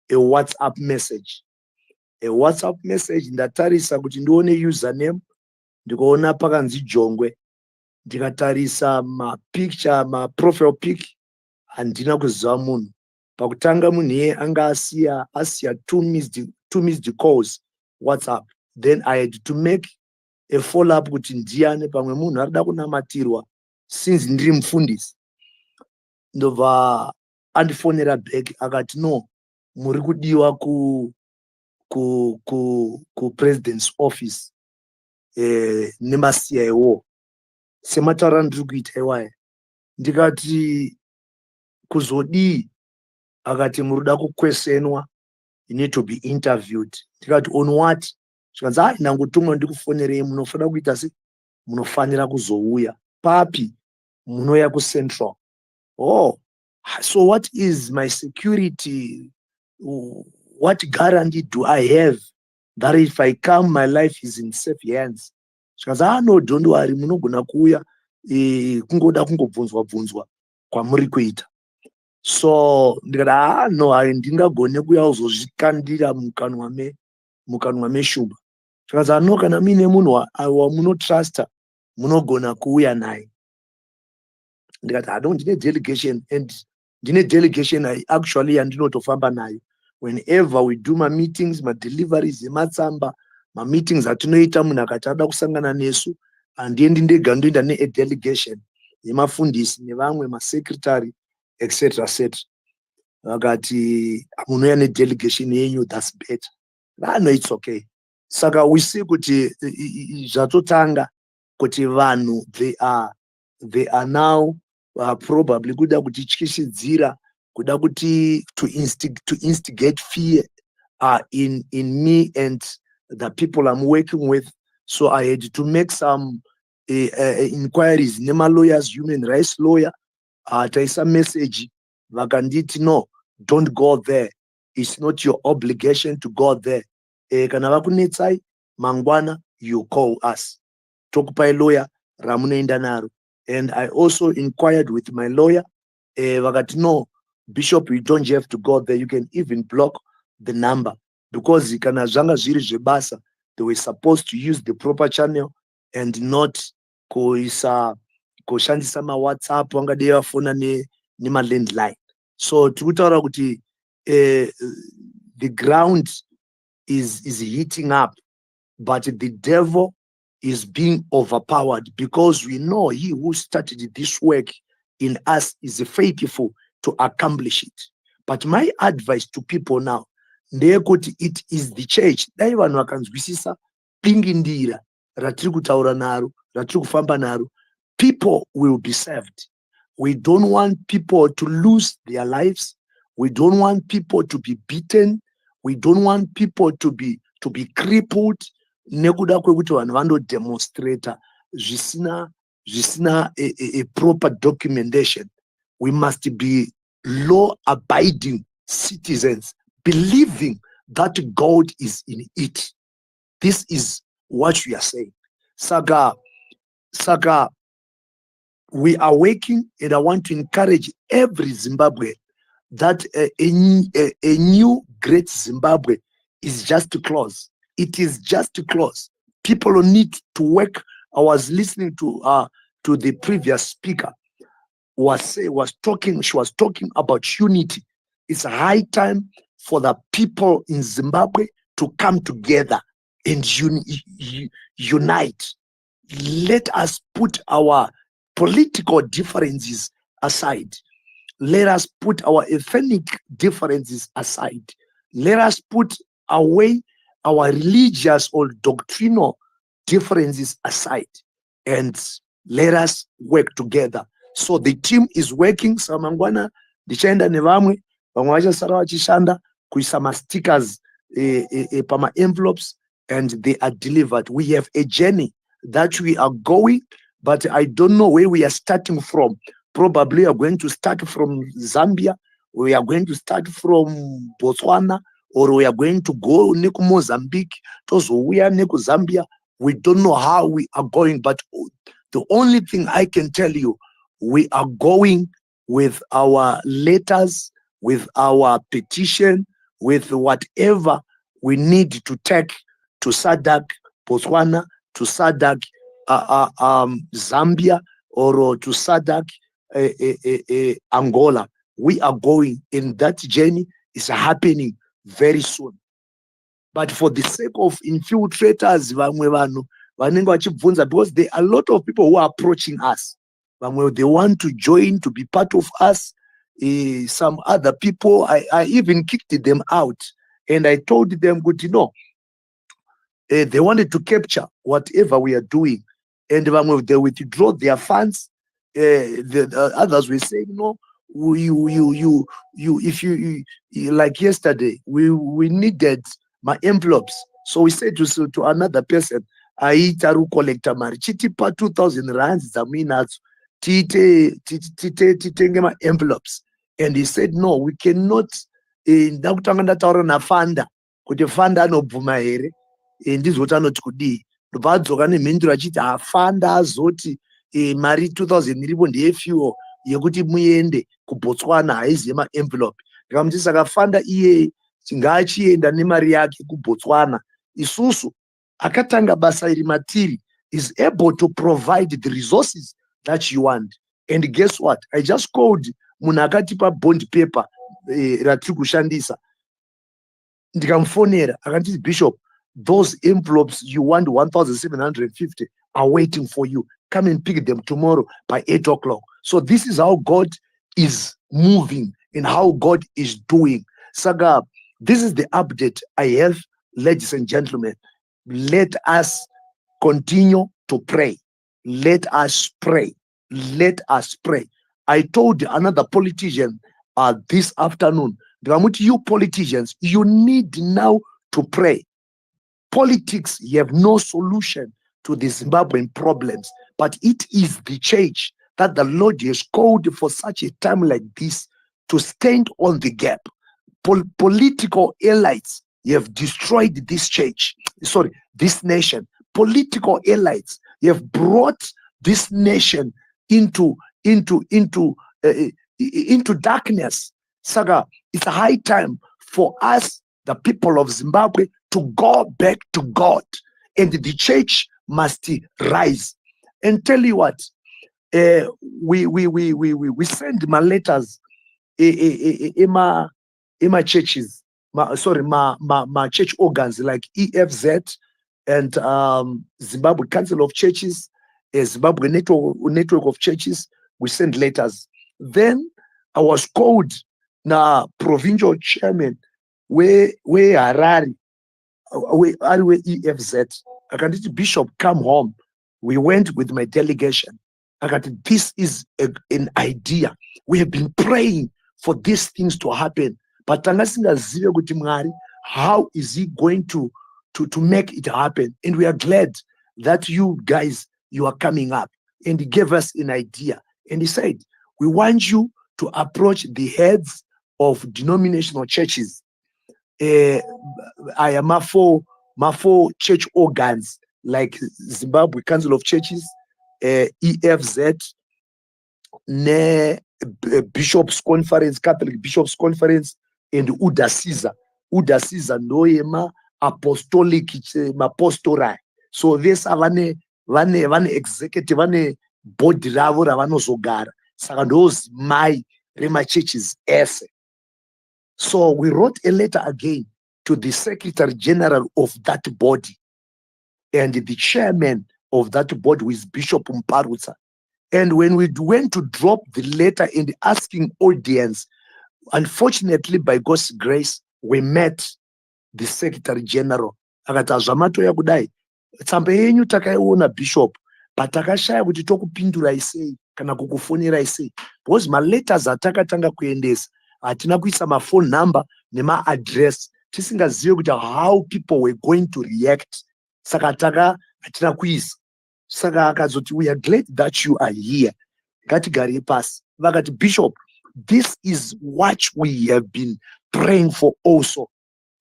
a WhatsApp message. a WhatsApp message, ndatarisa kuti ndione username, ndikaona pakanzi Jongwe, ndikatarisa mapicture, maprofile pic, handina kuziva munhu. Pakutanga munhu iye anga asiya two missed calls WhatsApp. Then I had to make a follow up kuti ndiani, pamwe munhu arida kunamatirwa since ndiri mufundisi. Ndobva andifonera back akati no, muri kudiwa ku president's office nemasiya ewo. Semataura ndiri kuita iwaya. Ndikati kuzodii? Akati muruda kukwesenwa, you need to be interviewed. Ndikati on what? Zvikanzi nangotumwa ndikufonerei, munofanira kuita sei? Munofanira kuzouya. Papi? Munouya kuCentral. Oh, so what is my security? What guarantee do I have that if I come, my life is in safe hands? Zvikanzi no, don't worry, munogona kuuya kungoda kungobvunzwa kwamuri kuita. So ndikati no, handingagone kuuya kuzozvikandira mukanwa meshuba. Zvikanzi no, kana muine munhu wamunotrasta munogona kuuya naye. Ndikati ndine delegation, and ndine delegation actually yandinotofamba nayo. Whenever we do my meetings, my deliveries, ematsamba, my meetings atinoita, munhu akati ada kusangana nesu, handiendi ndega, ndoenda ne delegation yemafundisi nevamwe masecretary etc etc. Vakati munouya nedelegation yenyu, that's better. No, it's okay. Saka we see kuti zvatotanga kuti vanhu they are now probably kuda kutityisidzira, kuda kuti to instigate fear in me and the people I'm working with. So I had to make some inquiries nema lawyers, human rights lawyer, taisa message vakanditi no, don't go there, it's not your obligation to go there. Kana vakunetsai mangwana, you call us, tokupai lawyer ramunoenda naro. And I also inquired with my lawyer, vakati no, Bishop, you don't have to go there, you can even block the number, because kana zvanga zviri zvebasa, they were supposed to use the proper channel and not kushandisa ma WhatsApp wangadei vafona nema landline. So tikutaura kuti the ground is heating up, but the devil is being overpowered, because we know he who started this work in us is faithful to accomplish it. But my advice to people now, ndeyekuti it is the church, dai vanhu vakanzwisisa pingindira ratiri kutaura naro, ratiri kufamba naro, people will be saved. We don't want people to lose their lives. We don't want people to be beaten. We don't want people to be crippled. Nekuda kwekuti vanhu vando demonstrate zvisina a proper documentation. We must be law-abiding citizens, believing that God is in it. This is what we are saying. Saka, we are working, and I want to encourage every Zimbabwean that a new great Zimbabwe is just too close. It is just too close. People need to work. I was listening to the previous speaker she was talking about unity. It's high time for the people in Zimbabwe to come together and unite. Let us put our political differences aside. Let us put our ethnic differences aside. Let us put away our religious or doctrinal differences aside, and let us work together. So the team is working. Samangwana ndichaenda nevamwe vachasara vachishanda kuisa ma stickers pama envelopes, and they are delivered. We have a journey that we are going, but I don't know where we are starting from. Probably we are going to start from Zambia, we are going to start from Botswana, or we are going to go neku Mozambique, tozouya neku Zambia. We don't know how we are going, but the only thing I can tell you, we are going with our letters, with our petition, with whatever we need to take to Sadc, Botswana, to Sadc, Zambia, or to Sadc, Angola. We are going, and that journey is happening very soon. But for the sake of infiltrators, because there are a lot of people who are approaching us. They want to join, to be part of us. Some other people, I even kicked them out. And I told them, good, they wanted to capture whatever we are doing. And they withdraw their funds. The others were saying, no, if you like yesterday, we needed my envelopes. So we said to another person, aitaru collector mari chitipa 2,000 rands zaminazo titenge my envelopes. And he said, no, we cannot. Ndakutanga ndataura nafanda kuti fanda anobvuma here ndizvoti anoti kudii. Ndobva adzoka nemhinduro achiti afanda azoti mari 2,000 iripo ndeyefuel yekuti muende kuBotswana, haizi yemaenvelope. Ndikamuti saka fanda iye ngaachienda nemari yake kuBotswana. Isusu akatanga basa iri matiri is able to provide the resources that you want. And guess what? I just called munhu akatipa bond paper ratiri kushandisa. Ndikamufonera akanditi, Bishop, those envelopes you want 1,750 are waiting for you. Come and pick them tomorrow by 8 o'clock. So this is how God is moving and how God is doing. Saga, this is the update I have, ladies and gentlemen. Let us continue to pray. Let us pray. Let us pray. I told another politician this afternoon, you politicians, you need now to pray. Politics, you have no solution to the Zimbabwean problems, but it is the church that the Lord has called for such a time like this to stand on the gap. Political elites, you have destroyed this church, this nation. Political elites, you have brought this nation into darkness. Saga, it's a high time for us, the people of Zimbabwe, to go back to God, and the church must rise. And tell you what, we send my letters in my churches, my church organs like EFZ and Zimbabwe Council of Churches, Zimbabwe Network of Churches. We send letters. Then I was called na provincial chairman where Harare, where EFZ. I can tell Bishop, come home. We went with my delegation. I got this is an idea. We have been praying for these things to happen, but how is he going to make it happen? And we are glad that you guys, you are coming up. And he gave us an idea. And he said, we want you to approach the heads of denominational churches. I am my four church organs like Zimbabwe Council of Churches, EFZ, Bishops Conference, Catholic Bishops Conference, and Uda Caesar noema apostolic apostolai. So this vane executive vane body ravo ravanozogara. Saka those my churches ese. So we wrote a letter again to the Secretary General of that body, and the chairman of that body was Bishop Mparutsa. And when we went to drop the letter in the asking audience, unfortunately, by God's grace, we met the Secretary General. Akati zvamato yakudai tsamba yenyu takaiona Bishop, but takashaya kuti tokupindura isei kana kukufonera isei, because my letters atakatanga kuendesa hatina kuisa ma phone number nema address tisingazive kuti how people were going to react. Saka hatina kuisa. Saka akazoti, we are glad that you are here. Ngatigare pasi. Vakati, Bishop, this is what we have been praying for also.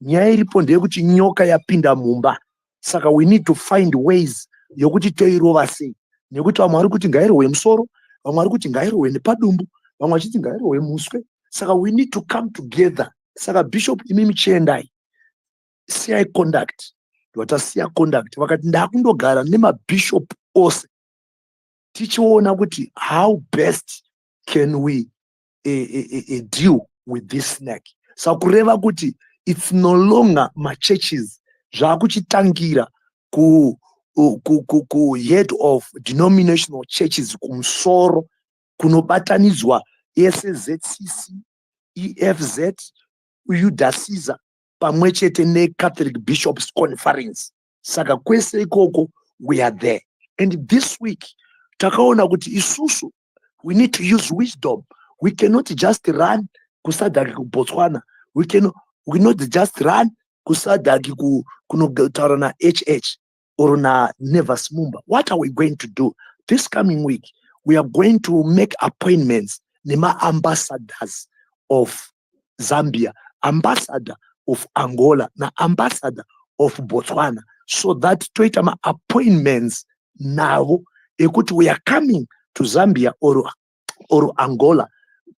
Nyaya iripo ndeyekuti nyoka yapinda mumba. Saka we need to find ways yokuti toirova sei. Nekuti vamwe vari kuti ngairohwe musoro, vamwe vari kuti ngairohwe nepadumbu, vamwe vachiti ngairohwe muswe. Saka we need to come together. Saka Bishop, imimi chiendai. siyai conduct vatasiya conduct vakati ndakundogara nemabishop ose tichiona kuti how best can we deal with this snack. Sakureva kuti it's no longer churches zvakuchitangira ku head of denominational churches kumsoro kunobatanidzwa SZCC, EFZ, UDASISA pamwe chete neCatholic Bishops Conference. Saka kwese ikoko we are there. And this week takaona kuti isusu we need to use wisdom. We cannot just run kusadaki ku Botswana. We cannot just run kusadaki kunotaura na HH or na Nevas Mumba. What are we going to do? This coming week, we are going to make appointments nema ambassadors of Zambia, ambassador of Angola, na ambassador of Botswana, so that toitama appointments now ekuti we are coming to Zambia or Angola.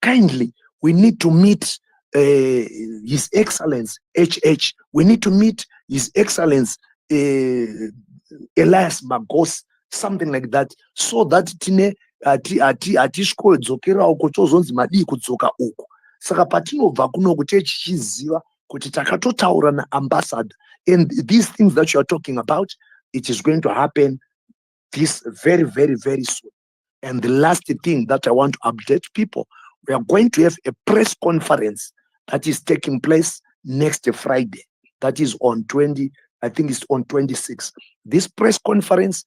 Kindly, we need to meet His Excellence HH. We need to meet His Excellence Elias Magos, something like that, so that tine atishkodzokera uko chozonzi madii kudzoka uko. Saka patinobva kuno kuti tichiziva kuti takatotaura na ambassador, and these things that you are talking about, it is going to happen this very, very, very soon. And the last thing that I want to update people, we are going to have a press conference that is taking place next Friday. That is on 20, I think it's on 26. This press conference,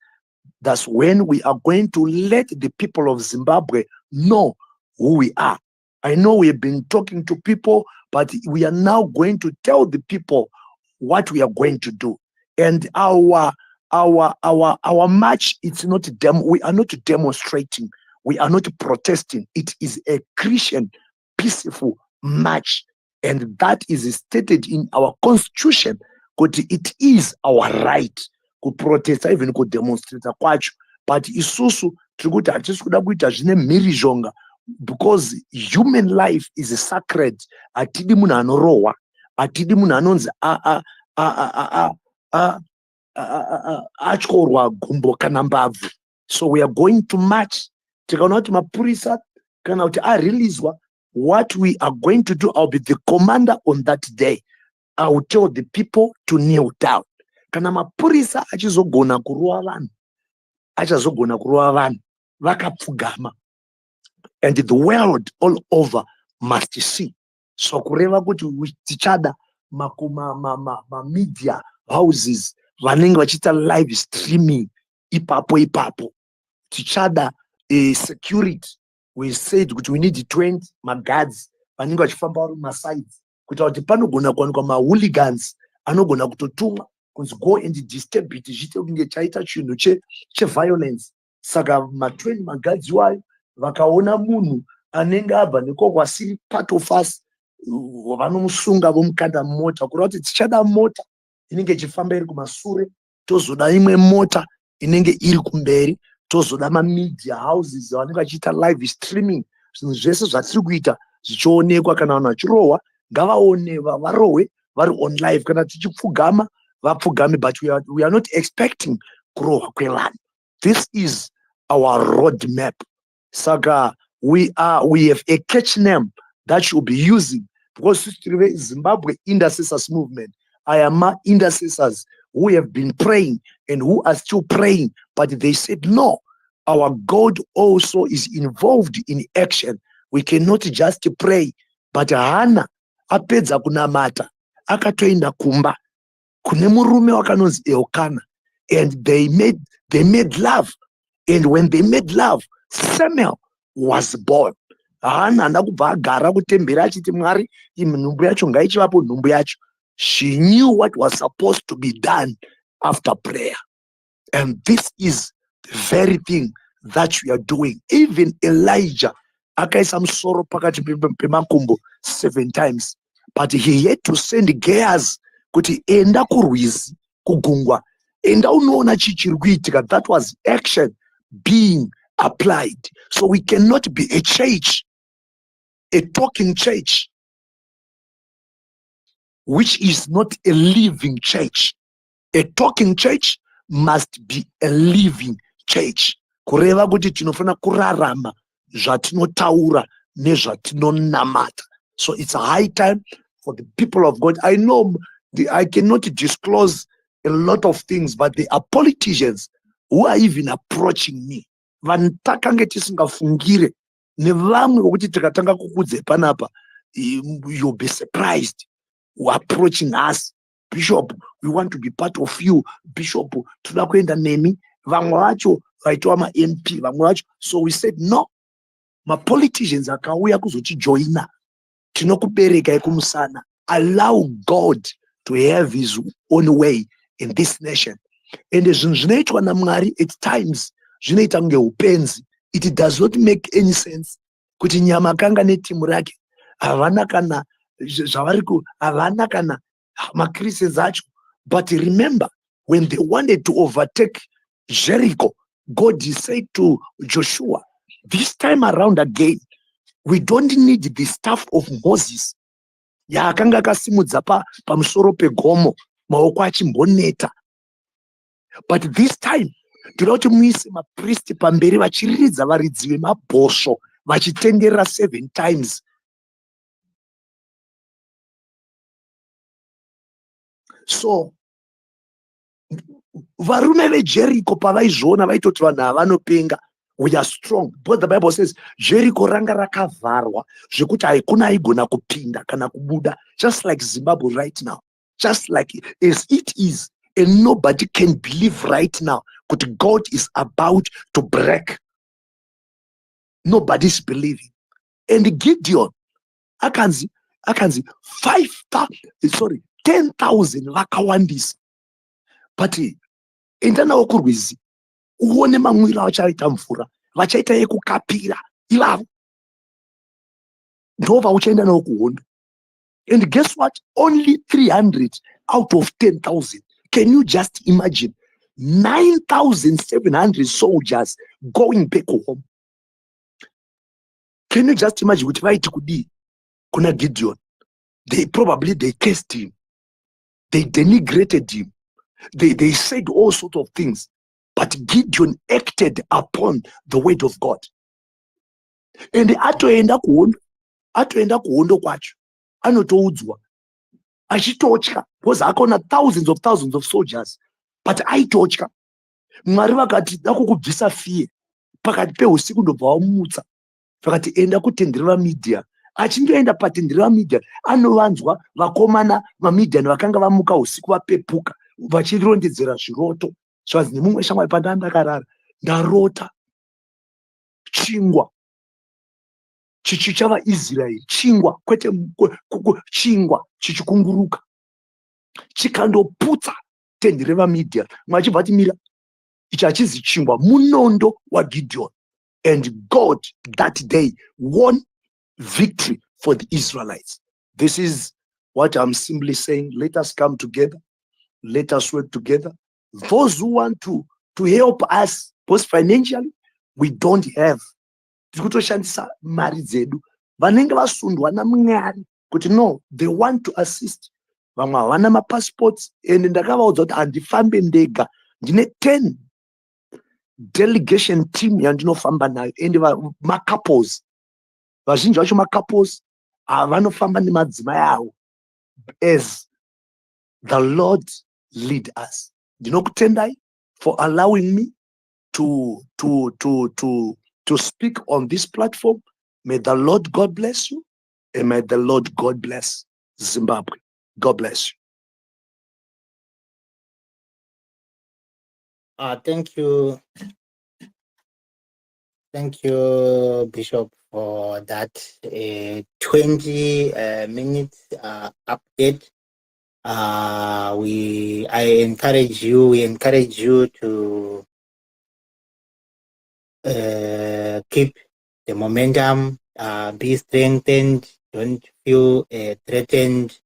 that's when we are going to let the people of Zimbabwe know who we are. I know we have been talking to people, but we are now going to tell the people what we are going to do. And our march, it's not we are not demonstrating, we are not protesting. It is a Christian peaceful march, and that is stated in our constitution. Because it is our right to protest, even to demonstrate kwacho. But isusu trikuti hatisi kuita zvine mhirizhonga, because human life is sacred. Atidi munhu anorohwa, atidi munhu anonzi atyorwa gumbo kana mbabvu. So we are going to march. Tikaona kuti mapurisa kana kuti areleaswa, what we are going to do, I'll be the commander on that day. I will tell the people to kneel down. Kana mapurisa achizogona kurova vanhu, achazogona kurova vanhu vakapfugama. And the world all over must see. So kureva kuti tichada media houses vanenge vachiita live streaming ipapo. Tichada security. We said kuti we need 20 guards vanenge vachifamba vari masides kuita kuti panogona kuwanikwa mahooligans anogona kutotumwa kunzi go and disturb it zviite kunge chaita chinhu cheviolence. Saka 20 guards iwayo vakaona munhu anenge abva nekoko asiri part of us, vanomusunga vomukanda mota, kureva kuti tichada mota inenge ichifamba iri kumasure, tozoda imwe mota inenge iri kumberi, tozoda media houses vanenge vachiita live streaming. Zvinhu zvese zvatiri kuita zvichionekwa. Kana vanhu vachirohwa ngavaone, varohwe vari on live. Kana tichipfugama vapfugame, but we are not expecting kurohwa kwevanhu. This is our roadmap. Saka we have a catch name that you'll be using, because Zimbabwe Intercessors Movement, I am intercessors who have been praying and who are still praying, but they said no, our God also is involved in action. We cannot just pray. But Hana apedza kunamata akatoenda kumba kune murume wakanonzi Elkanah, and they made love, and when they made love, Samuel was born. Hana handa kubva agara kutembera achiti Mwari nhumbu yacho ngaichivapo nhumbu yacho. She knew what was supposed to be done after prayer. And this is the very thing that we are doing. Even Elijah akaisa musoro pakati pemakumbo 7 times, but he had to send Gehazi kuti enda kurwizi kugungwa, enda unoona chichiri kuitika. That was action being applied. So we cannot be a church, a talking church. which is not a living church. A talking church must be a living church. Kureva kuti tinofana kurarama zvatinotaura nezvatinonamata. So it's a high time for the people of God. I know I cannot disclose a lot of things, but there are politicians who are even approaching me. Vantakange tisingafungire nevamwe vokuti tikatanga kukudze panapa, you'll be surprised, who are approaching us. Bishop, we want to be part of you. Bishop, toda kuenda nemi. Vamwe vacho vaitwa ma MP, vamwe vacho. So we said no. Ma politicians akauya kuzotijoina. Tinokubereka ekumusana. Allow God to have his own way in this nation. And zvinoitwa naMwari at times zvinoita kunge upenzi. It does not make any sense kuti Nyamakanga netimu rake havana kana zvavariku havana kana maChristians acho. But remember, when they wanted to overtake Jericho, God said to Joshua, this time around again, we don't need the staff of Moses. Yaakanga akasimudza pamusoro pegomo maoko achimboneta. But this time, toda kuti muise mapriest pamberi vachiridza varidzi vemabhosvo vachitenderera 7 times. So varume veJericho pavaizviona vaitoti vanhu havanopenga, we are strong. But the Bible says Jericho ranga rakavarwa zvekuti haikuna aigona kupinda kana kubuda, just like Zimbabwe right now, just like as it is. And nobody can believe right now that God is about to break. Nobody's believing. And Gideon, akanzi 10,000 vakawandisa. But endanawo kurwizi uone mamwira vachaita mvura, vachaita yekukapira ivavo ndova uchaenda nawo kuhondo. And guess what? Only 300 out of 10,000. Can you just imagine 9,700 soldiers going back home? Can you just imagine what vaiti kudii kuna Gideon? They cursed him, they denigrated him, they said all sorts of things, but Gideon acted upon the word of God. And atoenda kuhondo kwacho anotoudzwa achitotya, because akona thousands of soldiers, but aitotya. Mwari vakati dakukubvisa fiye pakati peusiku ndobva wamutsa, vakati enda kutendere vaMidhiani. Achindoenda patendere vaMidhiani anovanzwa vakomana vaMidhiani vakanga vamuka usiku vapepuka vachirondedzera zviroto. Zvanzi nemumwe shamwari, pandandakarara ndarota chingwa chichavaIsraeri, chingwa kwete chingwa chichikunguruka chikandoputsa tendere vaMidhiani. Mwachibva ati mira, ichi hachizi chingwa, munondo waGideon. And God that day won victory for the Israelites. This is what I'm simply saying. Let us come together. Let us work together. Those who want to help us, both financially, we don't have. Tikutoshandisa mari dzedu. Vanenge vasundwa naMwari kuti no, they want to assist. Vamwe havana mapassports, and ndakavaudza kuti handifambe ndega, ndine 10 delegation team yandinofamba nayo, and macouples vazhinji vacho macouples vanofamba nemadzimai avo as the Lord lead us. Ndinokutendai for allowing me to speak on this platform. May the Lord God bless you, and may the Lord God bless Zimbabwe. God bless you. Thank you. Thank you, Bishop, for that 20 minutes update. We encourage you to keep the momentum, be strengthened, don't feel threatened.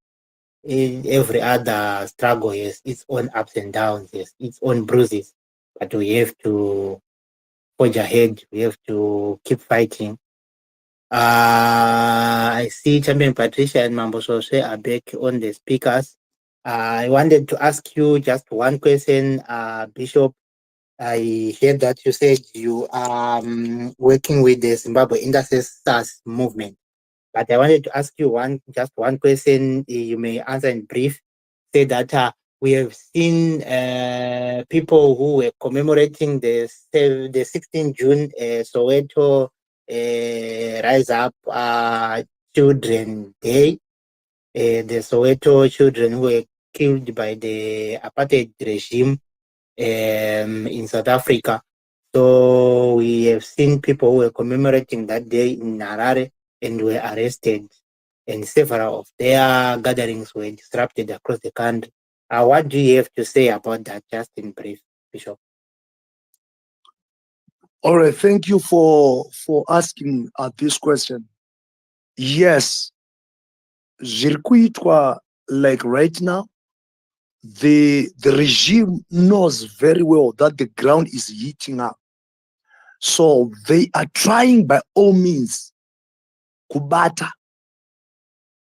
Every other struggle has its own ups and downs, has its own bruises, but we have to forge ahead. We have to keep fighting. I see Champion Patricia and Mambo Sose are back on the speakers. I wanted to ask you just one question, Bishop. I heard that you said you are working with the Zimbabwe Intercessors Movement, but I wanted to ask you just one question. You may answer in brief. Say that we have seen people who were commemorating the 16th June Soweto Rise Up Children Day, the Soweto children who were killed by the apartheid regime in South Africa. So we have seen people who were commemorating that day in Harare and were arrested, and several of their gatherings were disrupted across the country. What do you have to say about that, just in brief, Bishop? All right, thank you for asking this question. Yes, zvirikuitwa, like right now, the regime knows very well that the ground is heating up. So they are trying by all means kubata.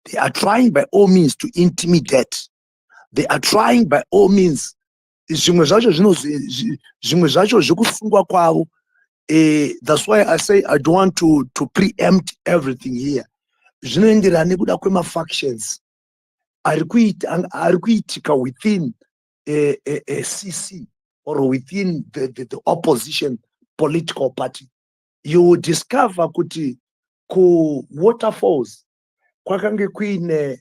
They are trying by all means to intimidate. They are trying by all means. Zvimwe zvacho zvekusungwa kwavo. That's why I say I don't want to preempt everything here. Zvinoenderana nekuda kwemafactions ari kuitika within a CC or within the opposition political party. You will discover kuti ku waterfalls kwakange kuine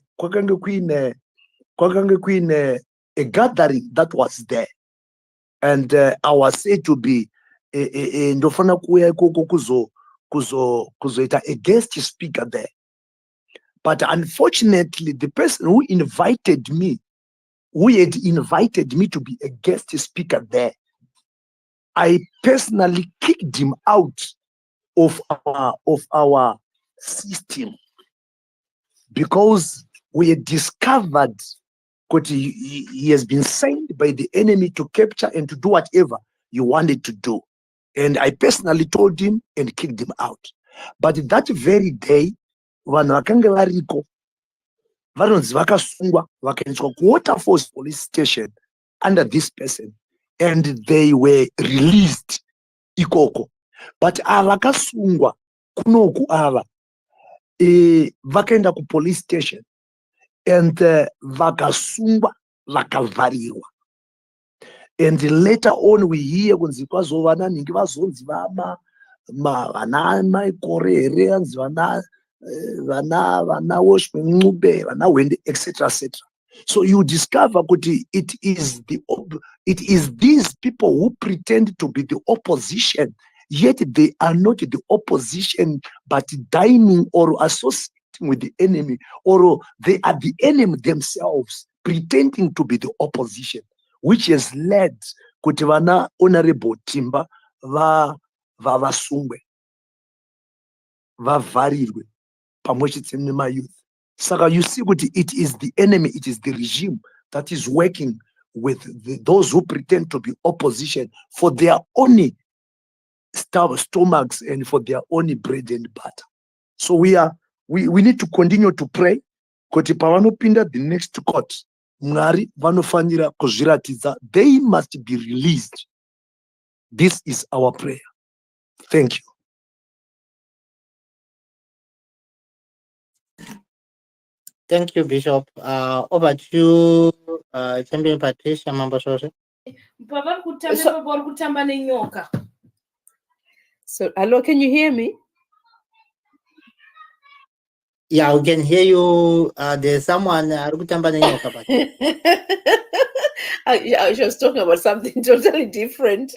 a gathering that was there, and I was said to be ndofana kuya ikoko kuzoita a guest speaker there. But unfortunately, the person who had invited me to be a guest speaker there, I personally kicked him out of our system, because we had discovered that he has been sent by the enemy to capture and to do whatever he wanted to do. And I personally told him and kicked him out. But that very day, vanhu vakanga variko vanonzi vakasungwa vakaendeswa kuWaterfalls police station under this person, and they were released ikoko. But ava vakasungwa kunoku ava vakaenda kupolice station and vakasungwa vakavharirwa. And later on we hear kunzi kwazova nanhingi vazonzi vana maikore here, anzi vana Washman Ncube, vana Wende, etc. etc. So you discover that it is these people who pretend to be the opposition, yet they are not the opposition, but dining or associating with the enemy, or they are the enemy themselves, pretending to be the opposition, which has led kuti vana Honorable Timba vavasungwe vavharirwe pamwe chete nemayouth. Saka you see kuti it is the enemy, it is the regime that is working with those who pretend to be opposition for their own stomachs and for their own bread and butter. So we need to continue to pray kuti pavanopinda the next court, Mwari vanofanira kuzviratidza, they must be released. This is our prayer. Thank you. Thank you, Bishop. Over to you, Champion Patricia Mambosose. So, hello, can you hear me? Yeah, we can hear you. There's someone I was talking about something totally different.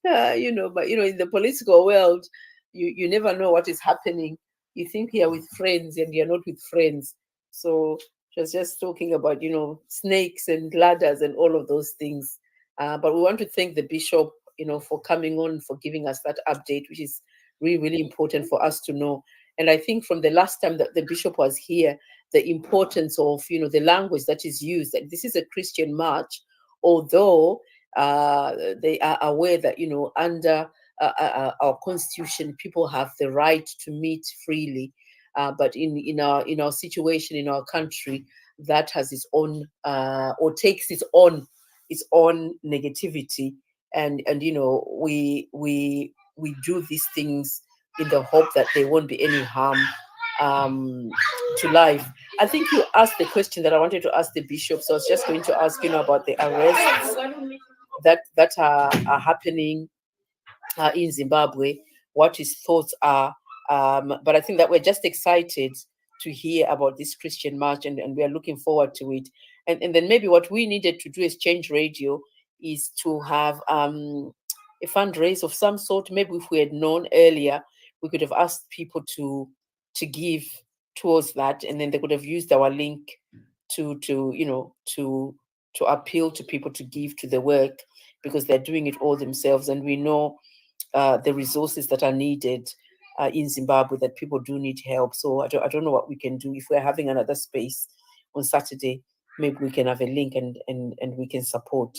But in the political world, you never know what is happening. You think you're with friends and you're not with friends. So she was just talking about, snakes and ladders and all of those things. But we want to thank the bishop, for coming on, for giving us that update, which is really, really important for us to know. And I think from the last time that the bishop was here, the importance of, the language that is used, that this is a Christian march, although they are aware that, under our constitution, people have the right to meet freely. But in our situation, in our country, that has its own or takes its own negativity, and we do these things in the hope that there won't be any harm to life. I think you asked the question that I wanted to ask the bishop, so I was just going to ask about the arrests that are happening in Zimbabwe, what his thoughts are. But I think that we're just excited to hear about this Christian march, and we are looking forward to it. And then maybe what we needed to do as Change Radio is to have a fundraise of some sort. Maybe if we had known earlier, we could have asked people to give towards that, and then they could have used our link to appeal to people to give to the work, because they're doing it all themselves, and we know the resources that are needed in Zimbabwe, that people do need help. So I don't know what we can do. If we're having another space on Saturday, maybe we can have a link and we can support.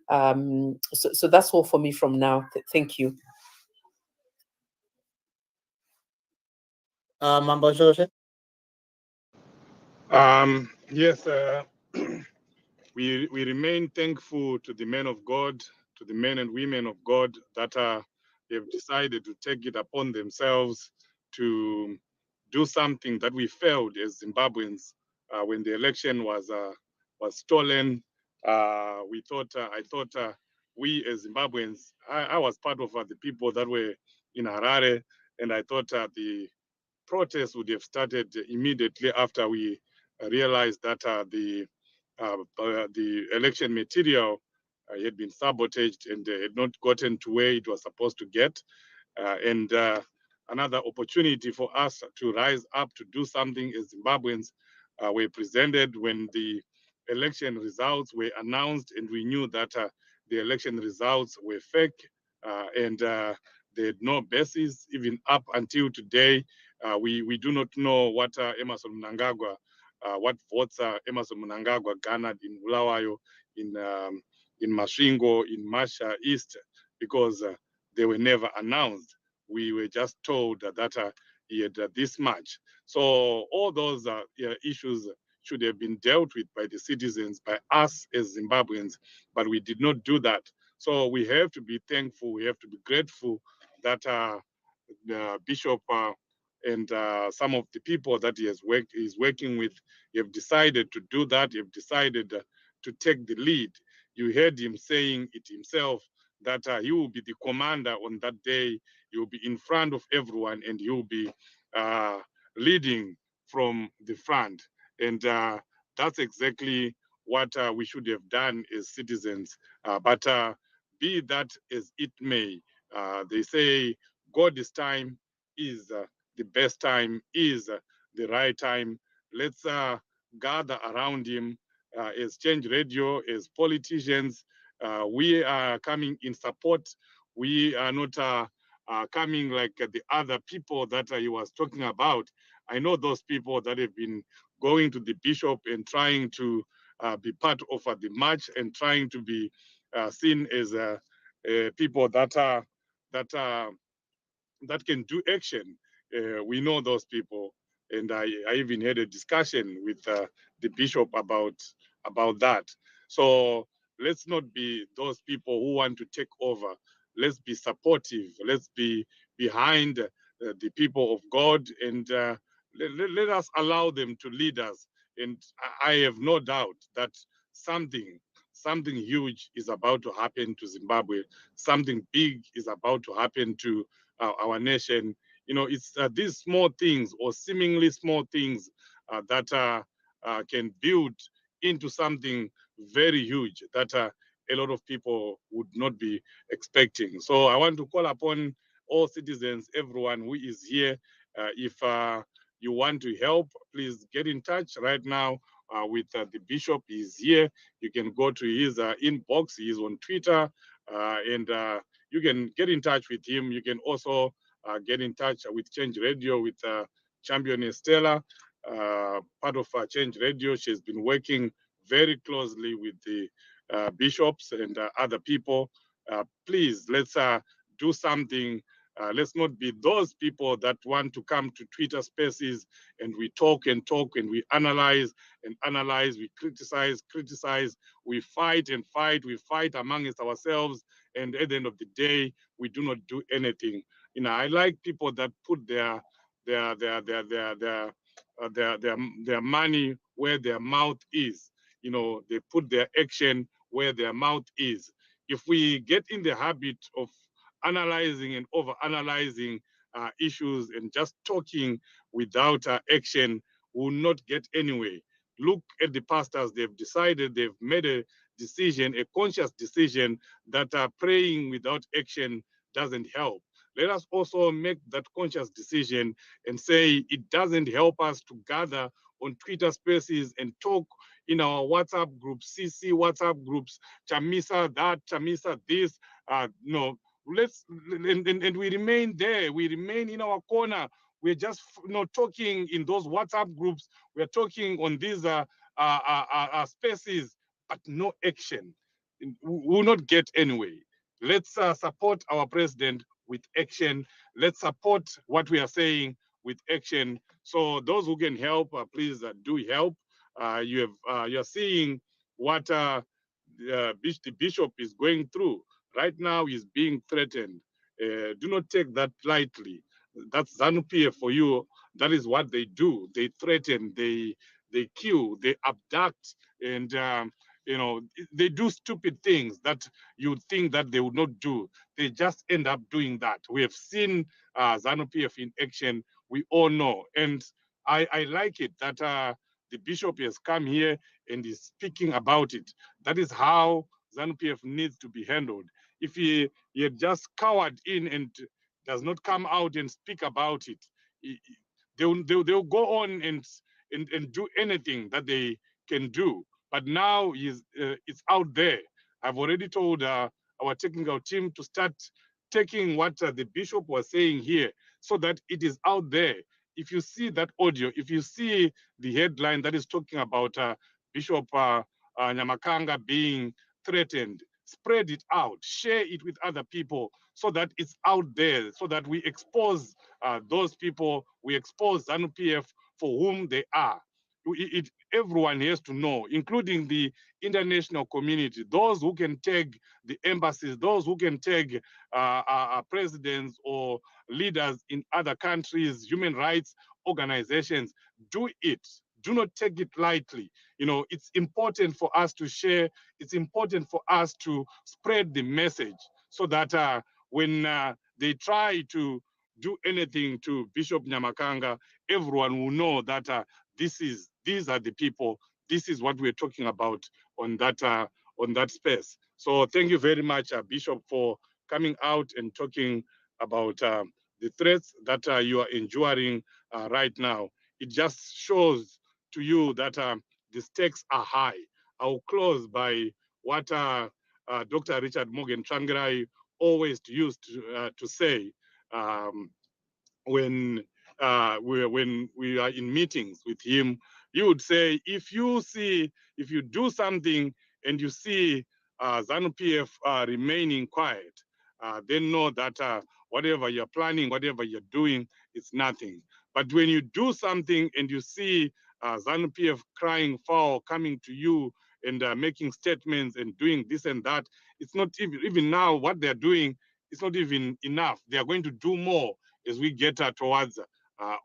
So that's all for me from now. Thank you. Mambo Joseph? Yes, we remain thankful to the men of God, to the men and women of God that have decided to take it upon themselves to do something that we failed as Zimbabweans when the election was stolen. I thought we as Zimbabweans, I was part of the people that were in Harare, and I thought the protests would have started immediately after we realized that the election material had been sabotaged and had not gotten to where it was supposed to get. And another opportunity for us to rise up to do something as Zimbabweans were presented when the election results were announced, and we knew that the election results were fake and they had no basis. Even up until today, we do not know what Emerson Mnangagwa, what votes Emerson Mnangagwa garnered in Bulawayo, in Masvingo, in Masha East, because they were never announced. We were just told that he had this much. So all those issues should have been dealt with by the citizens, by us as Zimbabweans, but we did not do that. So we have to be thankful, we have to be grateful that the Bishop and some of the people that he's working with have decided to do that, have decided to take the lead. You heard him saying it himself, that he will be the commander on that day. He will be in front of everyone, and he will be leading from the front. And that's exactly what we should have done as citizens. But be that as it may, they say God's time is the best time, is the right time. Let's gather around him as Change Radio, as politicians. We are coming in support. We are not coming like the other people that he was talking about. I know those people that have been going to the bishop and trying to be part of the march and trying to be seen as people that can do action. We know those people, and I even had a discussion with the bishop about that. So let's not be those people who want to take over. Let's be supportive. Let's be behind the people of God, and let us allow them to lead us. And I have no doubt that something huge is about to happen to Zimbabwe. Something big is about to happen to our nation. You know, it's these small things or seemingly small things that can build into something very huge that a lot of people would not be expecting. So I want to call upon all citizens, everyone who is here, if you want to help, please get in touch right now with the bishop. He's here. You can go to his inbox. He is on Twitter, and you can get in touch with him. You can also get in touch with Change Radio, with Champion Estella, part of Change Radio. She's been working very closely with the bishops and other people. Please, let's do something Let's not be those people that want to come to Twitter spaces and we talk and talk and we analyze and analyze, we criticize, we fight and fight, we fight amongst ourselves, and at the end of the day, we do not do anything. I like people that put their their their their their their money where their mouth is. They put their action where their mouth is. If we get in the habit of analyzing and over analyzing issues and just talking without action, we will not get anywhere. Look at the pastors, they've decided, they've made a decision, a conscious decision, that praying without action doesn't help. Let us also make that conscious decision and say it doesn't help us to gather on Twitter spaces and talk in our WhatsApp groups, CC WhatsApp groups, Chamisa that, Chamisa this. No, let's and we remain there. We remain in our corner. We're just talking in those WhatsApp groups. We're talking on these spaces, but no action. We will not get anywhere. Let's support our president with action. Let's support what we are saying with action. So those who can help, please do help. You're seeing what the bishop is going through right now. He's being threatened. Do not take that lightly. That's ZANU-PF for you. That is what they do. They threaten, they kill, they abduct, and they do stupid things that you would think that they would not do. They just end up doing that. We have seen ZANU-PF in action. We all know, and I like it that the bishop has come here and is speaking about it. That is how ZANU-PF needs to be handled. If he had just cowered in and does not come out and speak about it, they'll go on and do anything that they can do. But now it's out there. I've already told our technical team to start taking what the bishop was saying here so that it is out there. If you see that audio, if you see the headline that is talking about Bishop Nyamakanga being threatened, spread it out, share it with other people so that it's out there, so that we expose those people, we expose ZANU-PF for whom they are. Everyone has to know, including the international community, those who can tag the embassies, those who can tag presidents or leaders in other countries, human rights organizations. Do it. Do not take it lightly. It's important for us to share. It's important for us to spread the message so that when they try to do anything to Bishop Nyamakanga, everyone will know that these are the people. This is what we're talking about on that space. So thank you very much, Bishop, for coming out and talking about the threats that you are enduring right now. It just shows to you that the stakes are high. I'll close by what Dr. Richard Morgan Trangirai always used to say when we are in meetings with him. He would say, if you do something and you see ZANU-PF remaining quiet, then know that whatever you're planning, whatever you're doing, it's nothing. But when you do something and you see ZANU-PF crying foul, coming to you and making statements and doing this and that, it's not even now what they're doing, it's not even enough. They are going to do more as we get towards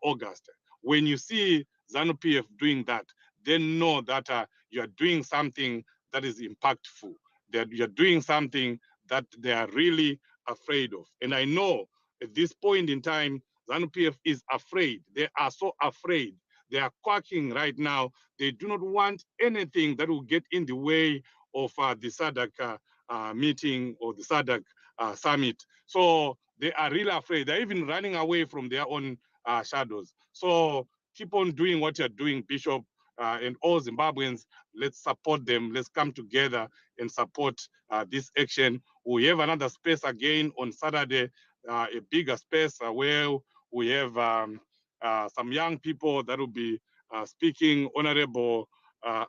August. When you see ZANU-PF doing that, then know that you are doing something that is impactful, that you're doing something that they are really afraid of. And I know at this point in time, ZANU-PF is afraid. They are so afraid. They are quacking right now. They do not want anything that will get in the way of the Sadc meeting or the Sadc summit. So they are really afraid. They're even running away from their own shadows. So keep on doing what you're doing, Bishop, and all Zimbabweans. Let's support them. Let's come together and support this action. We have another space again on Saturday, a bigger space where we have some young people that will be speaking. Honorable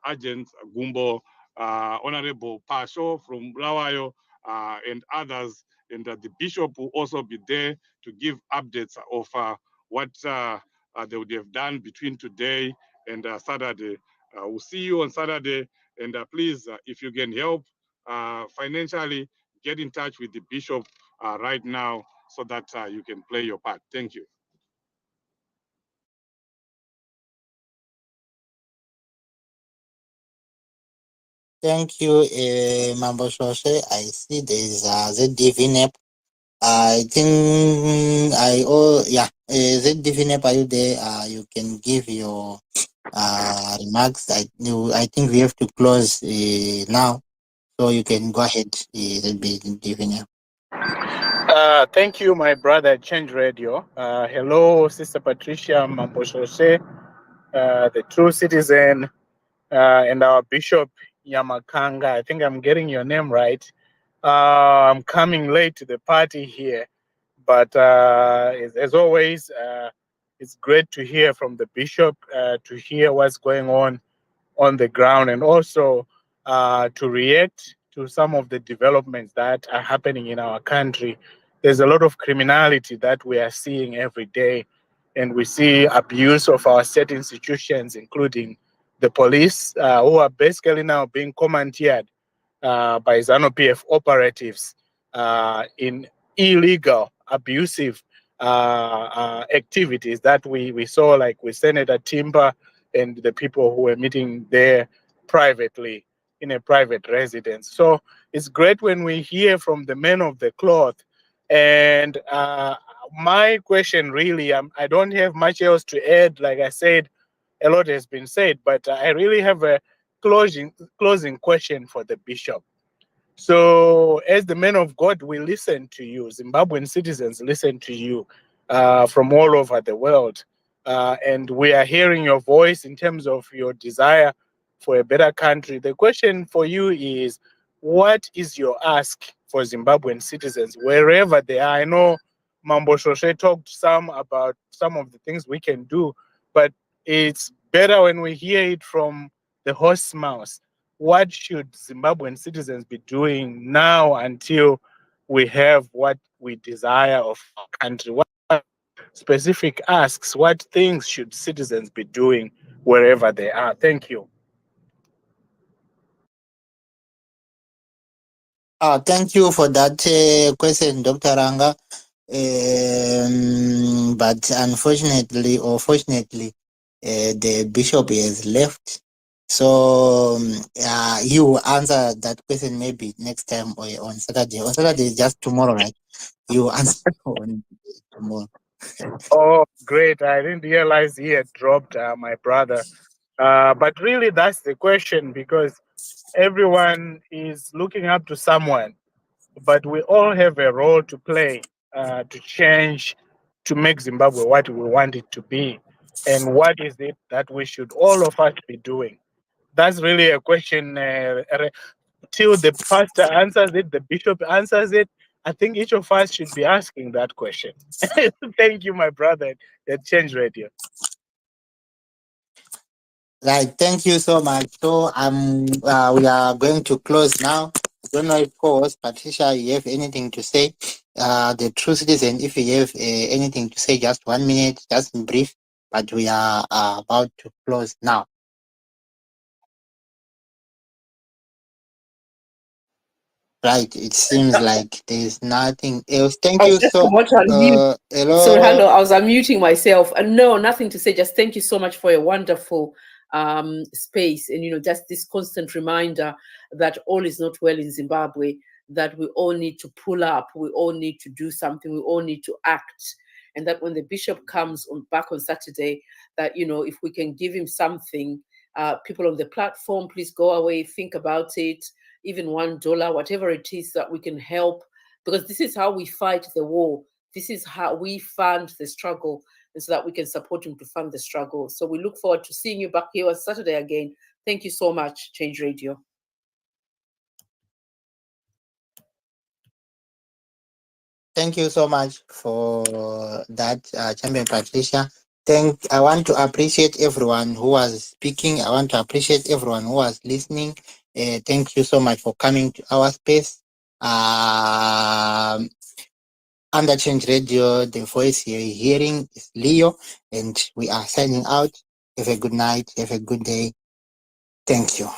Agent Gumbo, Honorable Pasho from Bulawayo, and others and the bishop will also be there to give updates of what they would have done between today and Saturday. We'll see you on Saturday, and please, if you can help financially, get in touch with the bishop right now so that you can play your part. Thank you. Thank you, Mambo Shoshe. I see there is ZDVNEP. I think ZDVNEP, are you there? You can give your remarks. I think we have to close now, so you can go ahead, ZDVNEP. Thank you, my brother, Change Radio. Hello, Sister Patricia Mamboshoshe, the true citizen, and our Bishop Nyamakanga. I think I'm getting your name right. I'm coming late to the party here, but as always, it's great to hear from the Bishop, to hear what's going on the ground, and also to react to some of the developments that are happening in our country. There's a lot of criminality that we are seeing every day, and we see abuse of our state institutions, including the police, who are basically now being commandeered by ZANU-PF operatives in illegal, abusive activities that we saw, like with Senator Timba and the people who were meeting there privately in a private residence. So it's great when we hear from the men of the cloth. And my question really, I don't have much else to add. Like I said, a lot has been said, but I really have a closing question for the bishop. So, as the men of God, we listen to you. Zimbabwean citizens listen to you from all over the world. And we are hearing your voice in terms of your desire for a better country. The question for you is, what is your ask for Zimbabwean citizens, wherever they are? I know Mambo Shoshe talked some about some of the things we can do, but it's better when we hear it from the horse's mouth. What should Zimbabwean citizens be doing now until we have what we desire of our country? What specific asks, what things should citizens be doing wherever they are? Thank you. Thank you for that question, Dr. Ranga. But unfortunately or fortunately, the bishop has left. So you answer that question maybe next time or on Saturday. On Saturday is just tomorrow, right? You answer on tomorrow. Oh, great. I didn't realize he had dropped my brother. But really, that's the question, because everyone is looking up to someone, but we all have a role to play to change, to make Zimbabwe what we want it to be. And what is it that we should all of us be doing? That's really a question. Till the pastor answers it, the bishop answers it. I think each of us should be asking that question. Thank you, my brother at Change Radio. Right, thank you so much. So we are going to close now. I don't know if co-host Patricia, you have anything to say. The true citizen, if you have anything to say, just 1 minute, just in brief. But we are about to close now. Right, it seems like there is nothing else. Thank I was you just so. about to unmute. Hello. Sorry, hello. I was unmuting myself. No, nothing to say. Just thank you so much for a wonderful space, and just this constant reminder that all is not well in Zimbabwe. That we all need to pull up. We all need to do something. We all need to act. And that when the bishop comes back on Saturday, that if we can give him something, people on the platform, please go away, think about it. Even $1, whatever it is that we can help, because this is how we fight the war. This is how we fund the struggle, and so that we can support him to fund the struggle. So we look forward to seeing you back here on Saturday again. Thank you so much, Change Radio. Thank you so much for that, Champion Patricia. I want to appreciate everyone who was speaking. I want to appreciate everyone who was listening. Thank you so much for coming to our space. Under Change Radio, the voice you're hearing is Leo, and we are signing out. Have a good night. Have a good day. Thank you.